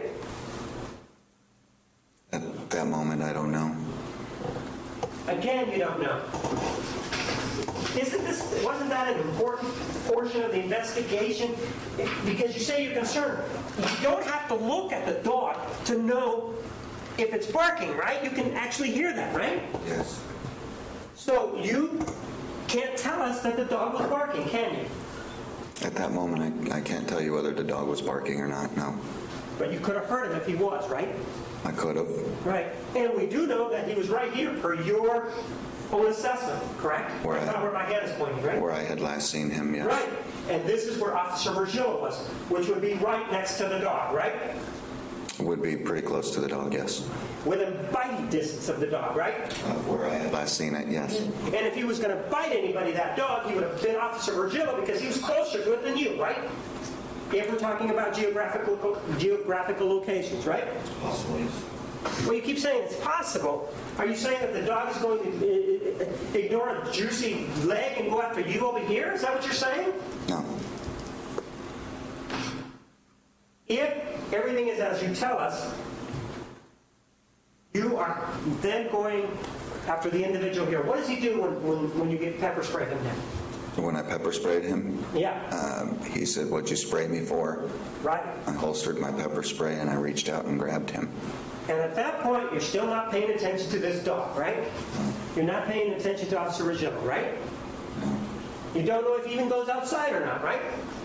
At that moment, I don't know. Again, you don't know. Isn't this, wasn't that an important portion of the investigation? Because you say you're concerned. You don't have to look at the dog to know if it's barking, right? You can actually hear that, right? Yes. So you can't tell us that the dog was barking, can you? At that moment, I can't tell you whether the dog was barking or not, no. But you could have heard him if he was, right? I could have. Right. And we do know that he was right here per your own assessment, correct? That's not where my head is pointing, right? Where I had last seen him, yes. Right. And this is where Officer Virgil was, which would be right next to the dog, right? Would be pretty close to the dog, yes. Within biting distance of the dog, right? Where I had last seen it, yes. And if he was going to bite anybody, that dog, he would have been Officer Virgil because he was closer to it than you, right? If we're talking about geographical locations, right? Possibly, yes. Well, you keep saying it's possible. Are you saying that the dog is going to ignore a juicy leg and go after you over here? Is that what you're saying? No. If everything is as you tell us, you are then going after the individual here. What does he do when you get pepper sprayed him now? When I pepper sprayed him, Yeah. he said, "What'd you spray me for?" Right. I holstered my pepper spray and I reached out and grabbed him. And at that point, you're still not paying attention to this dog, right? You're not paying attention to Officer Virgil, right? You don't know if he even goes outside or not, right?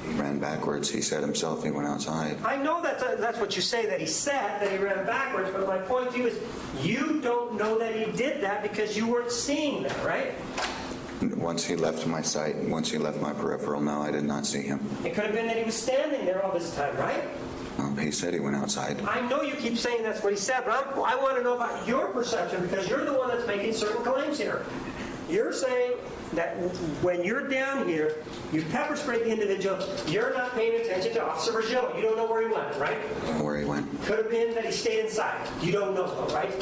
He ran backwards. He said himself he went outside. I know that's what you say, that he said, that he ran backwards, but my point to you is you don't know that he did that because you weren't seeing that, right? Once he left my sight, once he left my peripheral, no, I did not see him. It could have been that he was standing there all this time, right? He said he went outside. I know you keep saying that's what he said, but I want to know about your perception because you're the one that's making certain claims here. You're saying that when you're down here, you pepper sprayed the individual, you're not paying attention to Officer Virgil. You don't know where he went, right? I don't know where he went. Could have been that he stayed inside. You don't know, right?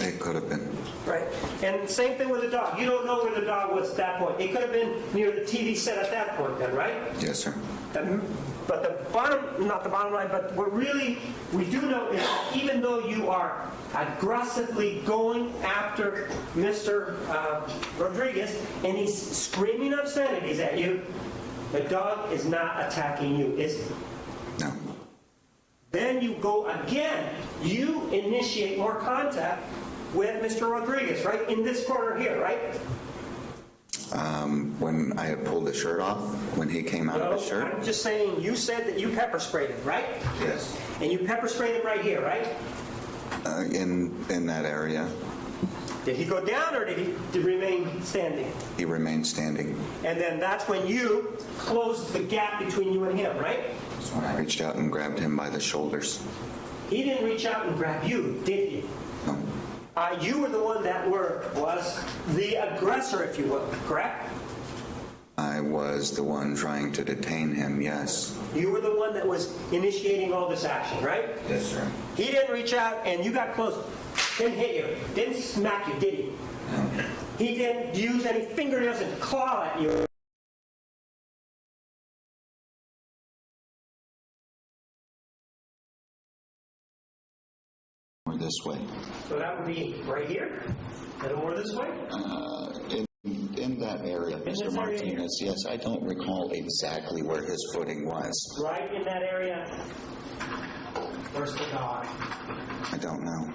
It could have been. Right. And same thing with the dog. You don't know where the dog was at that point. It could have been near the TV set at that point then, right? Yes, sir. But the bottom, not the bottom line, but what really we do know is that even though you are aggressively going after Mr. Rodriguez and he's screaming obscenities at you, the dog is not attacking you, is he? No. Then you go again, you initiate more contact with Mr. Rodriguez, right? In this corner here, right? When I had pulled the shirt off, when he came out of the shirt. I'm just saying, you said that you pepper sprayed him, right? Yes. And you pepper sprayed him right here, right? In that area. Did he go down or did he remain standing? He remained standing. And then that's when you closed the gap between you and him, right? So when I reached out and grabbed him by the shoulders. He didn't reach out and grab you, did he? No. You were the one that was the aggressor, if you will, correct? I was the one trying to detain him, yes. You were the one that was initiating all this action, right? Yes, sir. He didn't reach out and you got close. Didn't hit you. Didn't smack you, did he? No. He didn't use any fingernails and claw at you. Or this way. So that would be right here? And over this way? In that area, Mr. Martinez, yes, I don't recall exactly where his footing was. Right in that area. Where's the dog? I don't know.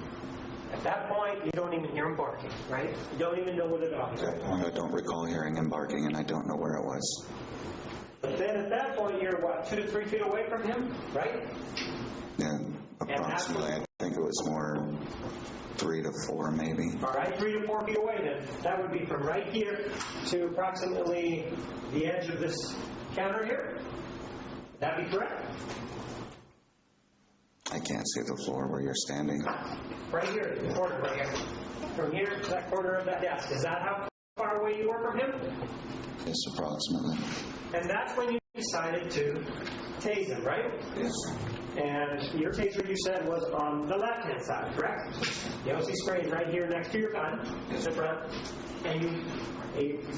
At that point, you don't even hear him barking, right? You don't even know where the dog is. At that point, I don't recall hearing him barking, and I don't know where it was. But then at that point, you're what, 2 to 3 feet away from him, right? Yeah, approximately. I think it was more 3 to 4, maybe. All right, 3 to 4 feet away then. That would be from right here to approximately the edge of this counter here. Would that be correct? I can't see the floor where you're standing. Right here, the corner right here. From here to that corner of that desk. Is that how far away you were from him? Yes, approximately. And that's when you decided to tase him, right? Yes. And your taser, you said, was on the left-hand side, correct? The OC spray is right here next to your gun, in the front. And you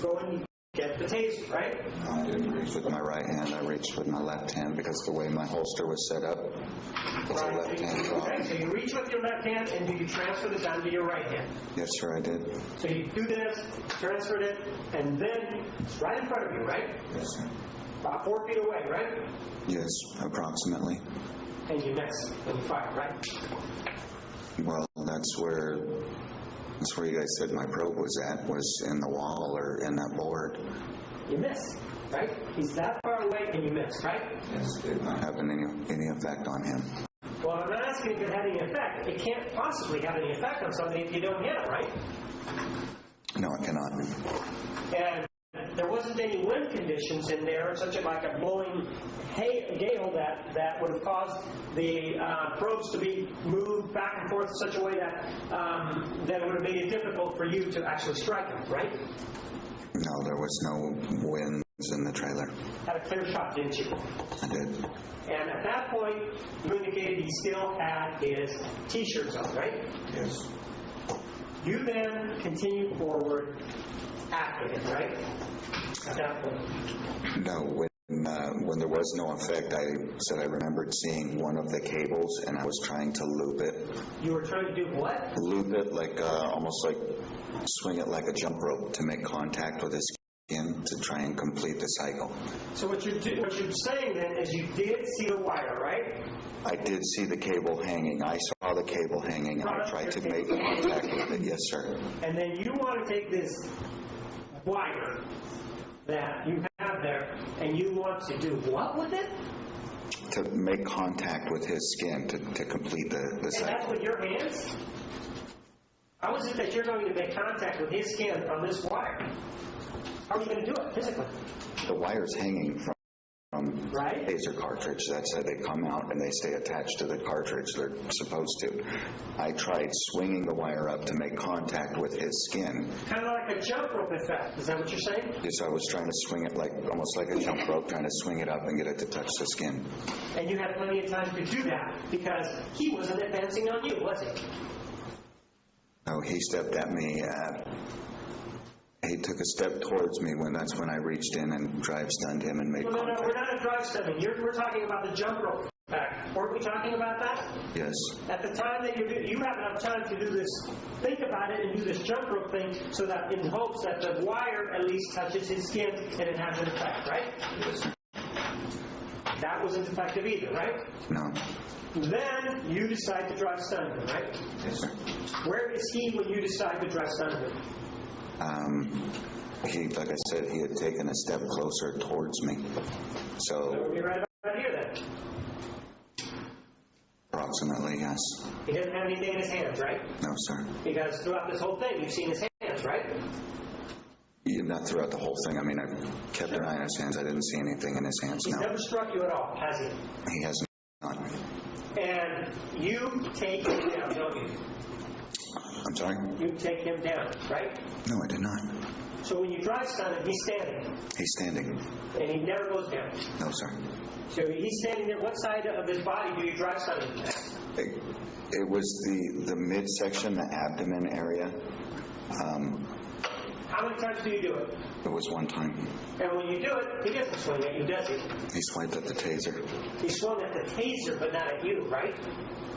go and get the taser, right? I didn't reach with my right hand. I reached with my left hand because the way my holster was set up, it's a left hand drop. Okay, so you reach with your left hand, and do you transfer the gun to your right hand? Yes, sir, I did. So you do this, transferred it, and then it's right in front of you, right? Yes, sir. About 4 feet away, right? Yes, approximately. And you miss when you fire, right? Well, that's where you guys said my probe was in the wall or in that board. You miss, right? He's that far away and you miss, right? Yes, it did not have any effect on him. Well, I'm not asking if it had any effect. It can't possibly have any effect on somebody if you don't hit it, right? No, it cannot. And there wasn't any wind conditions in there, such as like a blowing gale that would have caused the probes to be moved back and forth in such a way that it would have made it difficult for you to actually strike him, right? No, there was no winds in the trailer. Had a clear shot, didn't you? I did. And at that point, you indicated he still had his T-shirts on, right? Yes. You then continued forward after him, right? At that point. No, when there was no effect, I said I remembered seeing one of the cables, and I was trying to loop it. You were trying to do what? Loop it, like almost like swing it like a jump rope to make contact with his skin to try and complete the cycle. So what you're saying then is you did see the wire, right? I did see the cable hanging. I saw the cable hanging, and I tried to make contact with it. Yes, sir. And then you want to take this wire that you have there, and you want to do what with it? To make contact with his skin to complete the And that's cycle. with your hands? How is it that you're going to make contact with his skin on this wire? How are you going to do it physically? The wire's hanging from Right. Taser cartridge. That's how they come out and they stay attached to the cartridge. They're supposed to. I tried swinging the wire up to make contact with his skin. Kind of like a jump rope effect. Is that what you're saying? Yes, I was trying to swing it almost like a jump rope, trying to swing it up and get it to touch the skin. And you had plenty of time to do that because he wasn't advancing on you, was he? No, he stepped at me. He took a step towards me that's when I reached in and drive stunned him and made Well, no, contact. we're not at drive stunning. We're talking about the jump rope effect. Weren't we talking about that? Yes. At the time that you have enough time to do this, think about it and do this jump rope thing so that in hopes that the wire at least touches his skin and it has an effect, right? Yes. That wasn't effective either, right? No. Then you decide to drive stun him, right? Yes, sir. Where is he when you decide to drive stun him? Like I said, he had taken a step closer towards me. So So, we'll be right about here then. approximately, yes. He doesn't have anything in his hands, right? No, sir. Because throughout this whole thing, you've seen his hands, right? Not throughout the whole thing. I mean, I kept an eye on his hands. I didn't see anything in his hands, He's no. never struck you at all, has he? He has not. And you take him down, don't you? I'm sorry? You take him down, right? No, I did not. So when you drive stun him, he's standing, He's standing. and he never goes down. No, sir. So he's standing there. What side of his body do you drive stun him at? It was the midsection, the abdomen area. How many times do you do it? It was one time. And when you do it, he doesn't swing at you, does he? He swiped at the taser. He swung at the taser, but not at you, right?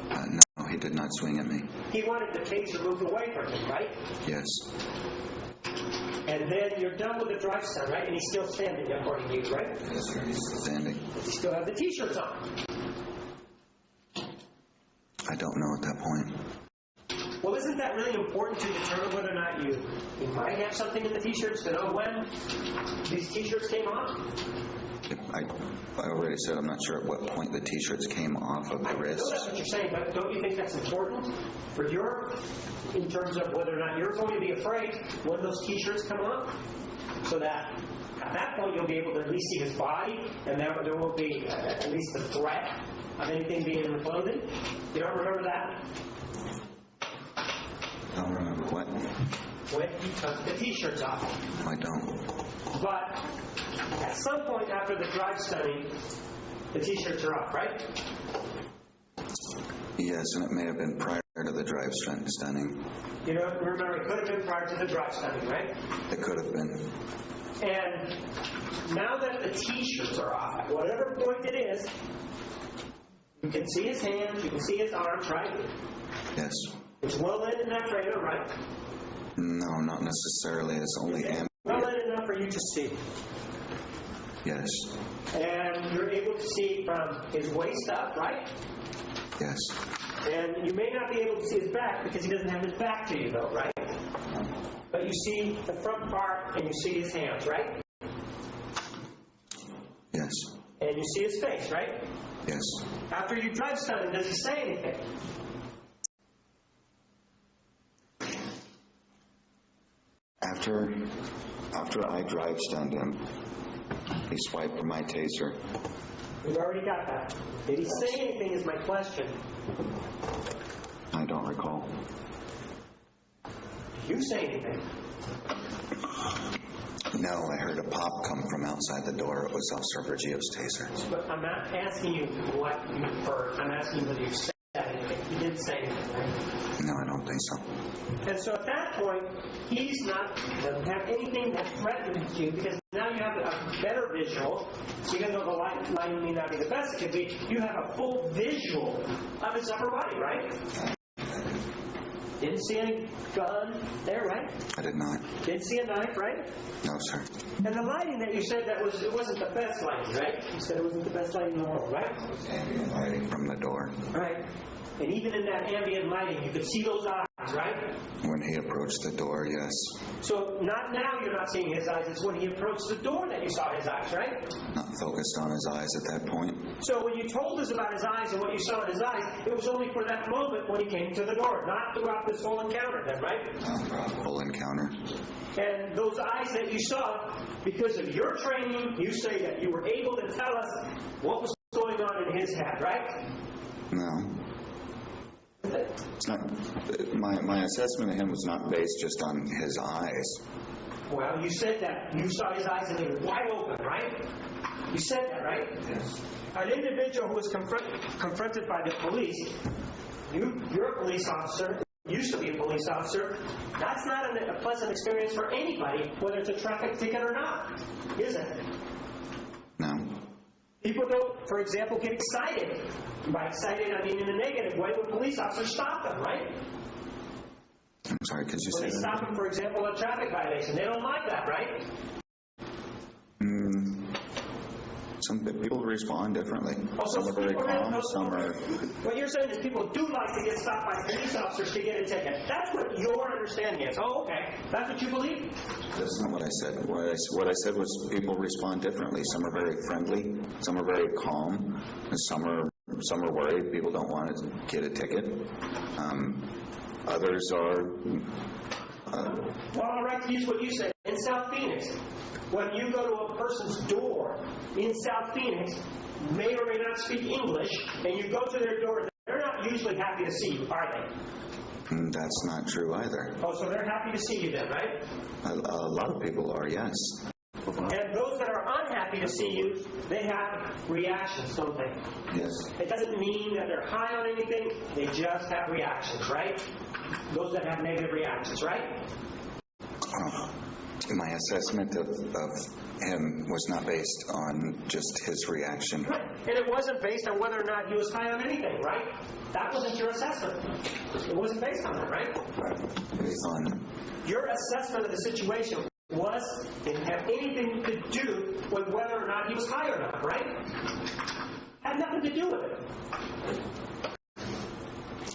No, he did not swing at me. He wanted the taser moved away from him, right? Yes. And then you're done with the drive stun, right? And he's still standing according to you, right? Yes, sir. He's standing. Does he still have the T-shirts on? I don't know at that point. Well, isn't that really important to determine whether or not you might have something in the T-shirts to know when these T-shirts came off? I already said I'm not sure at what point the T-shirts came off of the I know wrists. that's what you're saying, but don't you think that's important for in terms of whether or not you're going to be afraid when those T-shirts come off? So that at that point you'll be able to at least see his body, and there will be at least the threat of anything being in the clothing. You don't remember that? I don't remember what. When he took the T-shirts off. I don't. But at some point after the drive stunning, the T-shirts are off, right? Yes, and it may have been prior to the drive stunning. You don't remember, it could have been prior to the drive stunning, right? It could have been. And now that the T-shirts are off, at whatever point it is, you can see his hands, you can see his arms, right? Yes. It's well lit in that trailer, right? No, not necessarily. It's only ambient. Well lit enough for you to see. Yes. And you're able to see from his waist up, right? Yes. And you may not be able to see his back because he doesn't have his back to you, though, right? But you see the front part and you see his hands, right? Yes. And you see his face, right? Yes. After you drive stun him, does he say anything? After I drive stunned him, he swiped my taser. We've already got that. Did he say anything is my question. I don't recall. Did you say anything? No, I heard a pop come from outside the door. It was Officer Vergio's taser. But I'm not asking you what you heard. I'm asking you whether you said anything. You didn't say anything, right? No, I don't think so. And so at that point, doesn't have anything that threatens you because now you have a better visual. Even though the lighting may not be the best it could be, you have a full visual of his upper body, right? Didn't see any gun there, right? I did not. Didn't see a knife, right? No, sir. And the lighting that you said it wasn't the best lighting, right? You said it wasn't the best lighting in the world, right? Ambient lighting from the door. Right. And even in that ambient lighting, you could see those eyes, right? When he approached the door, yes. So not now you're not seeing his eyes. It's when he approached the door that you saw his eyes, right? Not focused on his eyes at that point. So when you told us about his eyes and what you saw in his eyes, it was only for that moment when he came to the door, not throughout this whole encounter then, right? Full encounter. And those eyes that you saw, because of your training, you say that you were able to tell us what was going on in his head, right? No. It's not. My assessment of him was not based just on his eyes. Well, you said that. You saw his eyes and they were wide open, right? You said that, right? Yes. An individual who was confronted by the police, you're a police officer, used to be a police officer, that's not a pleasant experience for anybody, whether it's a traffic ticket or not, is it? No. People don't, for example, get excited. By excited, I mean in a negative way when police officers stop them, right? I'm sorry, could you When say they that? stop them, for example, a traffic violation, they don't like that, right? Some people respond differently. Also, Some are very calm, some are... What you're saying is people do like to get stopped by police officers to get a ticket. That's what your understanding is. Oh, okay. That's what you believe? That's not what I said. What I said was people respond differently. Some are very friendly, some are very calm, and some are worried. People don't want to get a ticket. Others are... Well, all right, here's what you said. In South Phoenix, when you go to a person's door in South Phoenix, may or may not speak English, and you go to their door, they're not usually happy to see you, are they? That's not true either. Oh, so they're happy to see you then, right? A lot of people are, yes. And those that are unhappy to see you, they have reactions, don't they? Yes. It doesn't mean that they're high on anything, they just have reactions, right? Those that have negative reactions, right? My assessment of him was not based on just his reaction. Right. And it wasn't based on whether or not he was high on anything, right? That wasn't your assessment. It wasn't based on that, right? Based on... Your assessment of the situation didn't have anything to do with whether or not he was high or not, right? Had nothing to do with it.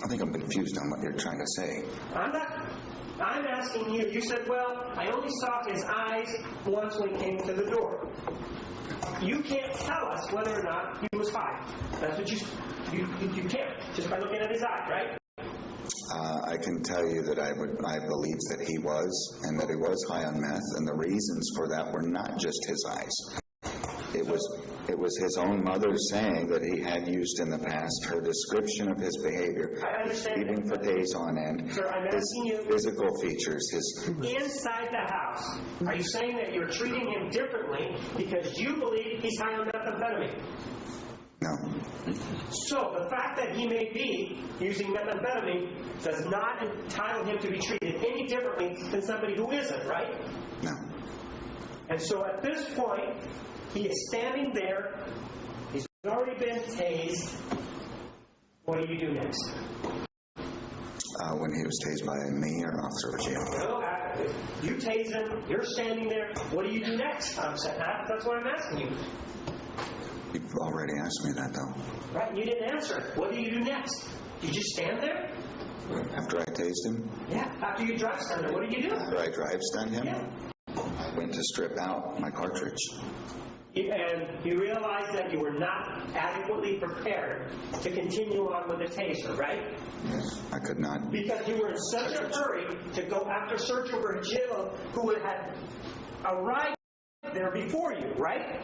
I think I'm confused on what you're trying to say. I'm not. I'm asking you. You said, well, I only saw his eyes once when he came to the door. You can't tell us whether or not he was high. That's what you can't, just by looking at his eye, right? I can tell you that I believe that he was, and that he was high on meth, and the reasons for that were not just his eyes. It was his own mother saying that he had used in the past, her description of his behavior, I understand even for days on end, Sir, I'm his asking you, physical features, his... inside the house, are you saying that you're treating him differently because you believe he's high on methamphetamine? No. So the fact that he may be using methamphetamine does not entitle him to be treated any differently than somebody who isn't, right? No. And so at this point, he is standing there. He's already been tased. What do you do next? When he was tased by me or Officer Virginia? No, you tase him. You're standing there. What do you do next? That's what I'm asking you. You've already asked me that, though. Right? You didn't answer. What do you do next? You just stand there? After I tased him? Yeah. After you drive stun him, what do you do? After I drive-stunned him? Yeah. I went to strip out my cartridge. And you realized that you were not adequately prepared to continue on with the taser, right? Yes, I could not. Because you were in such a hurry to go after Sergeant Virgilio, who had arrived there before you, right?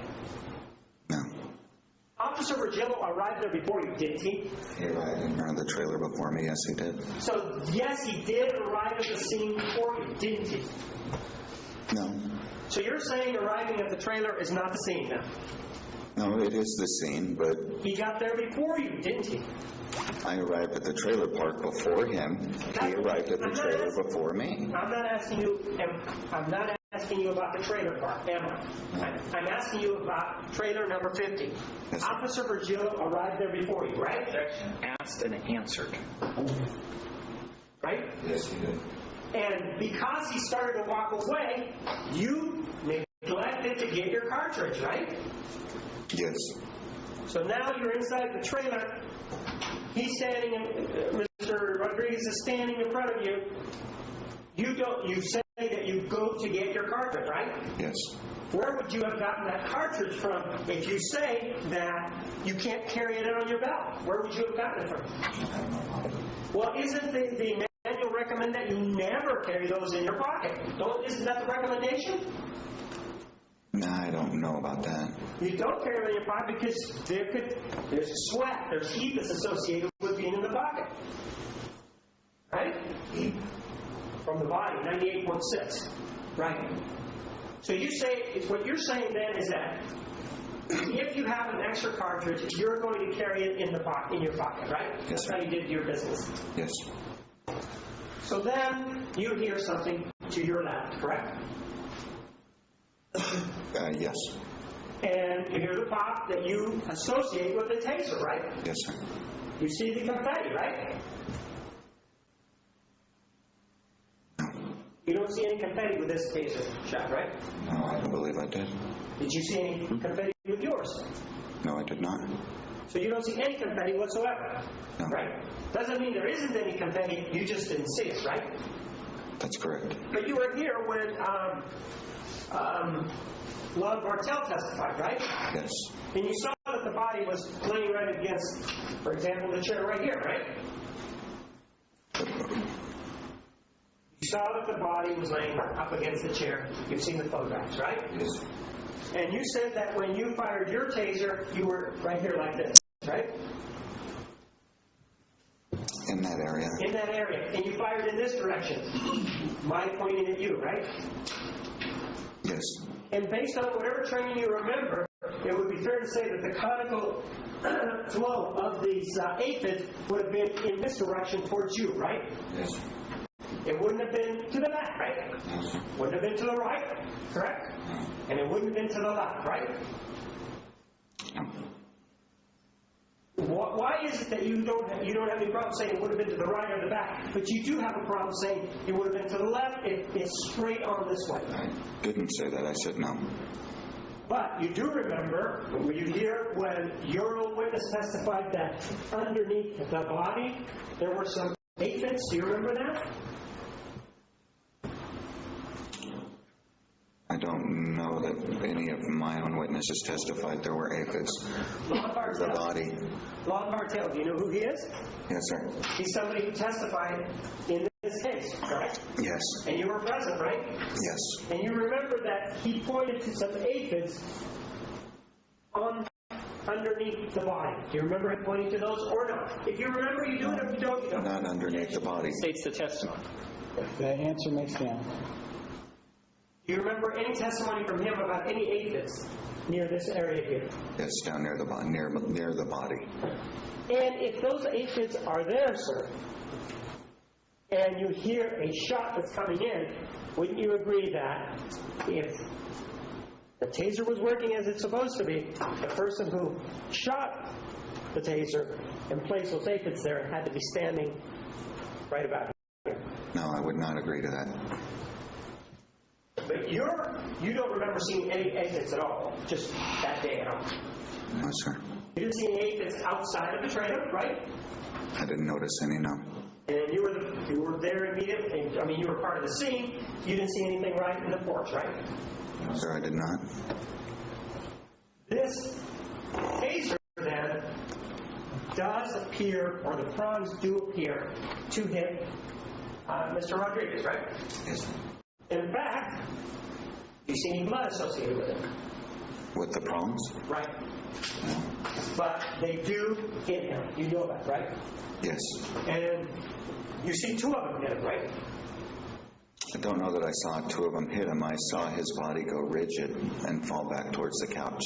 No. Officer Virgilio arrived there before you, didn't he? He arrived in front of the trailer before me, yes he did. So, yes, he did arrive at the scene before you, didn't he? No. So you're saying arriving at the trailer is not the scene now? No, it is the scene, but... He got there before you, didn't he? I arrived at the trailer park before him. He arrived at the trailer before me. I'm not asking you about the trailer park, am I? I'm asking you about trailer number 50. Yes, Officer Virgilio arrived there before you, right? Asked and answered. Right? Yes, he did. And because he started to walk away, you neglected to get your cartridge, right? Yes. So now you're inside the trailer. He's standing, Mr. Rodriguez is standing in front of you. You say that you go to get your cartridge, right? Yes. Where would you have gotten that cartridge from if you say that you can't carry it on your belt? Where would you have gotten it from? Well, isn't the manual recommend that you never carry those in your pocket? Isn't that the recommendation? No, I don't know about that. You don't carry them in your pocket because there's sweat, there's heat that's associated with being in the pocket. Right? Heat from the body, 98.6. Right? So what you're saying then is that if you have an extra cartridge, you're going to carry it in your pocket, right? Yes, That's sir. how you did your business. Yes. So then you hear something to your left, correct? Yes. And you hear the pop that you associate with the taser, right? Yes, sir. You see the confetti, right? You don't see any confetti with this taser shot, right? No, I don't believe I did. Did you see any confetti with yours? No, I did not. So you don't see any confetti whatsoever, No. right? Doesn't mean there isn't any confetti, you just didn't see it, right? That's correct. But you were here when Lon Bartel testified, right? Yes. And you saw that the body was laying right against, for example, the chair right here, right? You saw that the body was laying up against the chair. You've seen the photographs, right? Yes. And you said that when you fired your taser, you were right here like this, right? In that area. In that area. And you fired in this direction. Mine pointing at you, right? Yes. And based on whatever training you remember, it would be fair to say that the conical flow of these aphids would have been in this direction towards you, right? Yes. It wouldn't have been to the left, right? Wouldn't have been to the right, correct? And it wouldn't have been to the left, right? Why is it that you don't have any problem saying it would have been to the right or the back, but you do have a problem saying it would have been to the left? It's straight on this way. I didn't say that. I said no. But you do remember, were you here when your own witness testified that underneath the body there were some aphids? Do you remember that? I don't know that any of my own witnesses testified there were aphids. Lon Bartel. The body. Lon Bartel, do you know who he is? Yes, sir. He's somebody who testified in this case, right? Yes. And you were present, right? Yes. And you remember that he pointed to some aphids underneath the body. Do you remember him pointing to those or not? If you remember, you do it. If you don't, you don't. Not underneath the body. States the testimony. The answer makes sense. Do you remember any testimony from him about any aphids near this area here? Yes, down near the body. Near the body. And if those aphids are there, sir, and you hear a shot that's coming in, wouldn't you agree that if The taser was working as it's supposed to be. The person who shot the taser and placed those aphids there had to be standing right about here. No, I would not agree to that. But you don't remember seeing any aphids at all, just that day at all. No, sir. You didn't see any aphids outside of the trailer, right? I didn't notice any, no. And you were there immediately. I mean, you were part of the scene. You didn't see anything right in the porch, right? No, sir, I did not. This taser then does appear, or the prongs do appear, to hit Mr. Rodriguez, right? Yes, sir. In fact, you see any blood associated with it? With the prongs? Right. No. But they do hit him. You know that, right? Yes. And you see two of them hit him, right? I don't know that I saw two of them hit him. I saw his body go rigid and fall back towards the couch.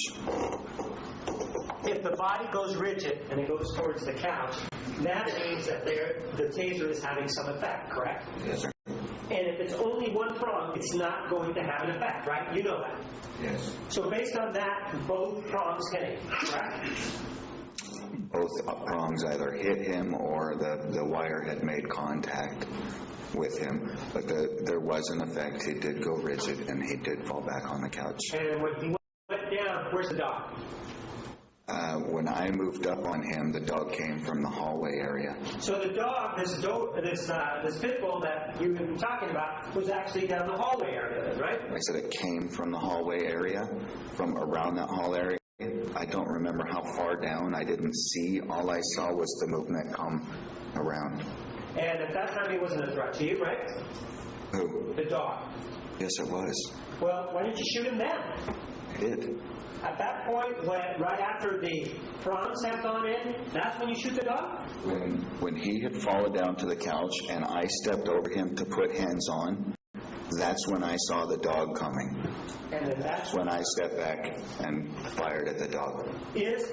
If the body goes rigid and it goes towards the couch, that means that the taser is having some effect, correct? Yes, sir. And if it's only one prong, it's not going to have an effect, right? You know that. Yes. So based on that, both prongs hit him, correct? Both prongs either hit him or the wire had made contact with him. But there was an effect. He did go rigid and he did fall back on the couch. And when he went down, where's the dog? When I moved up on him, the dog came from the hallway area. So the dog, this pit bull that you've been talking about, was actually down the hallway area, then, right? I said it came from the hallway area, from around that hall area. I don't remember how far down. I didn't see. All I saw was the movement come around. And at that time, he wasn't a threat to you, right? Who? The dog. Yes, it was. Well, why didn't you shoot him then? I did. At that point, right after the prongs have gone in, that's when you shoot the dog? When he had fallen down to the couch and I stepped over him to put hands on, that's when I saw the dog coming. And then that's when I stepped back and fired at the dog. Is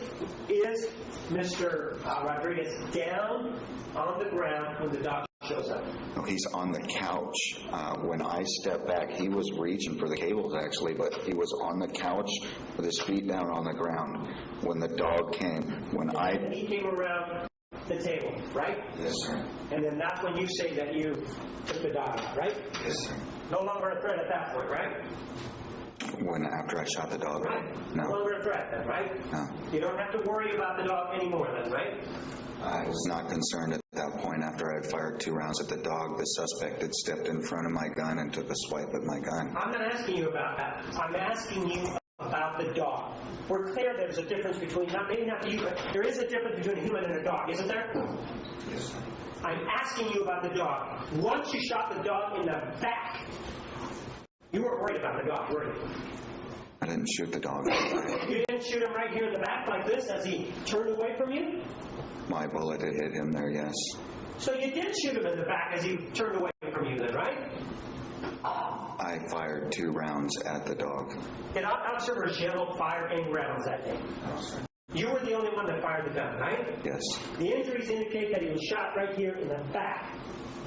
Mr. Rodriguez down on the ground when the dog shows up? No, he's on the couch. When I stepped back, he was reaching for the cables actually, but he was on the couch with his feet down on the ground when the dog came. And he came around the table, right? Yes, sir. And then that's when you say that you took the dog out, right? Yes, sir. No longer a threat at that point, right? After I shot the dog? Right. No. No longer a threat then, right? No. You don't have to worry about the dog anymore then, right? I was not concerned at that point. After I had fired 2 rounds at the dog, the suspect had stepped in front of my gun and took a swipe at my gun. I'm not asking you about that. I'm asking you about the dog. We're clear there's a difference between, maybe not you, but there is a difference between a human and a dog, isn't there? Yes, sir. I'm asking you about the dog. Once you shot the dog in the back, you weren't worried about the dog, were you? I didn't shoot the dog. You didn't shoot him right here in the back like this as he turned away from you? My bullet had hit him there, yes. So you did shoot him in the back as he turned away from you then, right? I fired 2 rounds at the dog. And Officer Ruggiero fired 8 rounds that day. No, sir. You were the only one that fired the gun, right? Yes. The injuries indicate that he was shot right here in the back.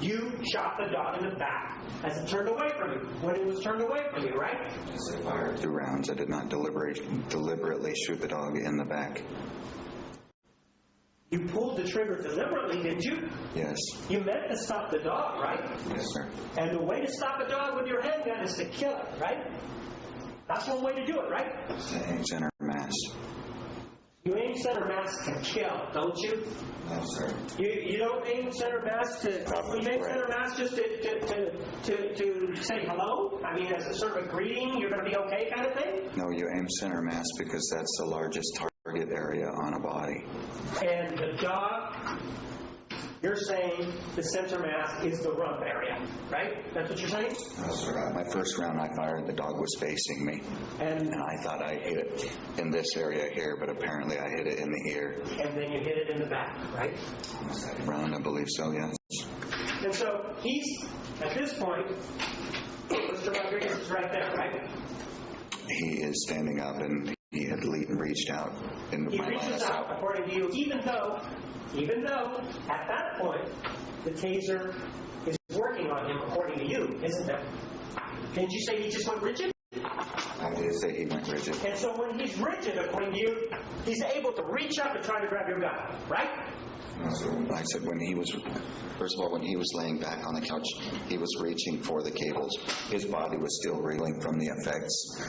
You shot the dog in the back as it turned away from you, when it was turned away from you, right? Yes, I fired 2 rounds. I did not deliberately shoot the dog in the back. You pulled the trigger deliberately, didn't you? Yes. You meant to stop the dog, right? Yes, sir. And the way to stop a dog with your handgun is to kill it, right? That's one way to do it, right? Aim center mass. You aim center mass to kill, don't you? No, sir. You don't aim center mass to... You aim center mass just to say hello? I mean, as a sort of a greeting, you're going to be okay kind of thing? No, you aim center mass because that's the largest target area on a body. And the dog, you're saying the center mass is the rump area, right? That's what you're saying? No, sir. My first round I fired, the dog was facing me. And I thought I hit it in this area here, but apparently I hit it in the ear. And then you hit it in the back, right? Second round, I believe so, yes. And so he's, at this point, Mr. Rodriguez is right there, right? He is standing up and he had reached out into He my line of reaches sight. out, according to you, even though, at that point, the taser is working on him, according to you, isn't it? Didn't you say he just went rigid? I They say he went rigid. And so when he's rigid, according to you, he's able to reach up and try to grab your gun, right? I said when he was, first of all, when he was laying back on the couch, he was reaching for the cables. His body was still reeling from the effects.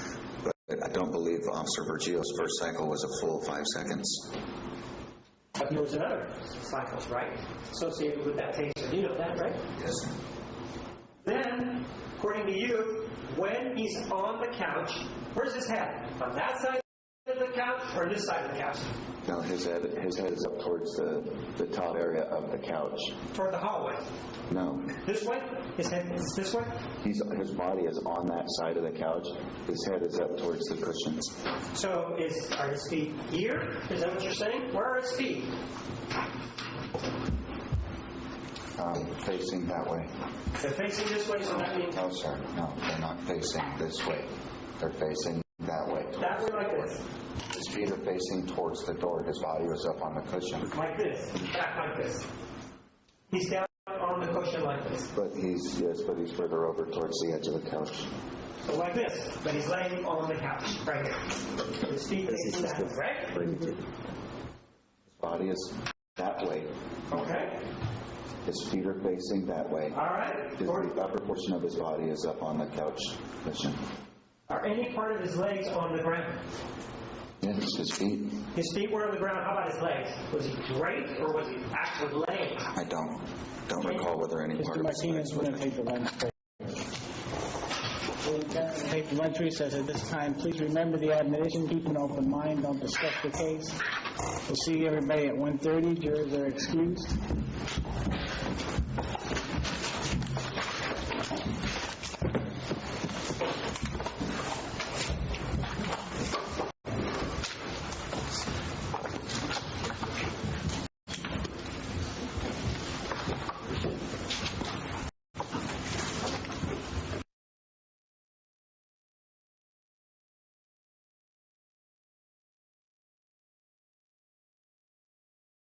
But I don't believe Officer Virgilio's first cycle was a full 5 seconds. But there was another cycles, right? Associated with that taser. You know that, right? Yes. Then, according to you, when he's on the couch, where's his head? On that side of the couch or this side of the couch? No, his head is up towards the top area of the couch. Toward the hallway. No. This way? His head is this way? His body is on that side of the couch. His head is up towards the cushions. So are his feet here? Is that what you're saying? Where are his feet? Facing that way. They're facing this way, so that means... No, sir. No, they're not facing this way. They're facing that way. That way like this? His feet are facing towards the door. His body was up on the cushion. Like this? Back like this? He's down on the cushion like this? But he's further over towards the edge of the couch. So like this, but he's laying on the couch, right here. His feet facing that way, right? His body is that way. Okay. His feet are facing that way. All right. The upper portion of his body is up on the couch cushion. Are any part of his legs on the ground? Yes, his feet. His feet were on the ground. How about his legs? Was he draped or was he actually laying? I don't recall whether any part Mr. of his legs Martinez, we're were going to take the lunch break. We're going to take the lunch recess at this time. Please remember the admonition, keep an open mind, don't discuss the case. We'll see everybody at 1:30. Jurors are excused.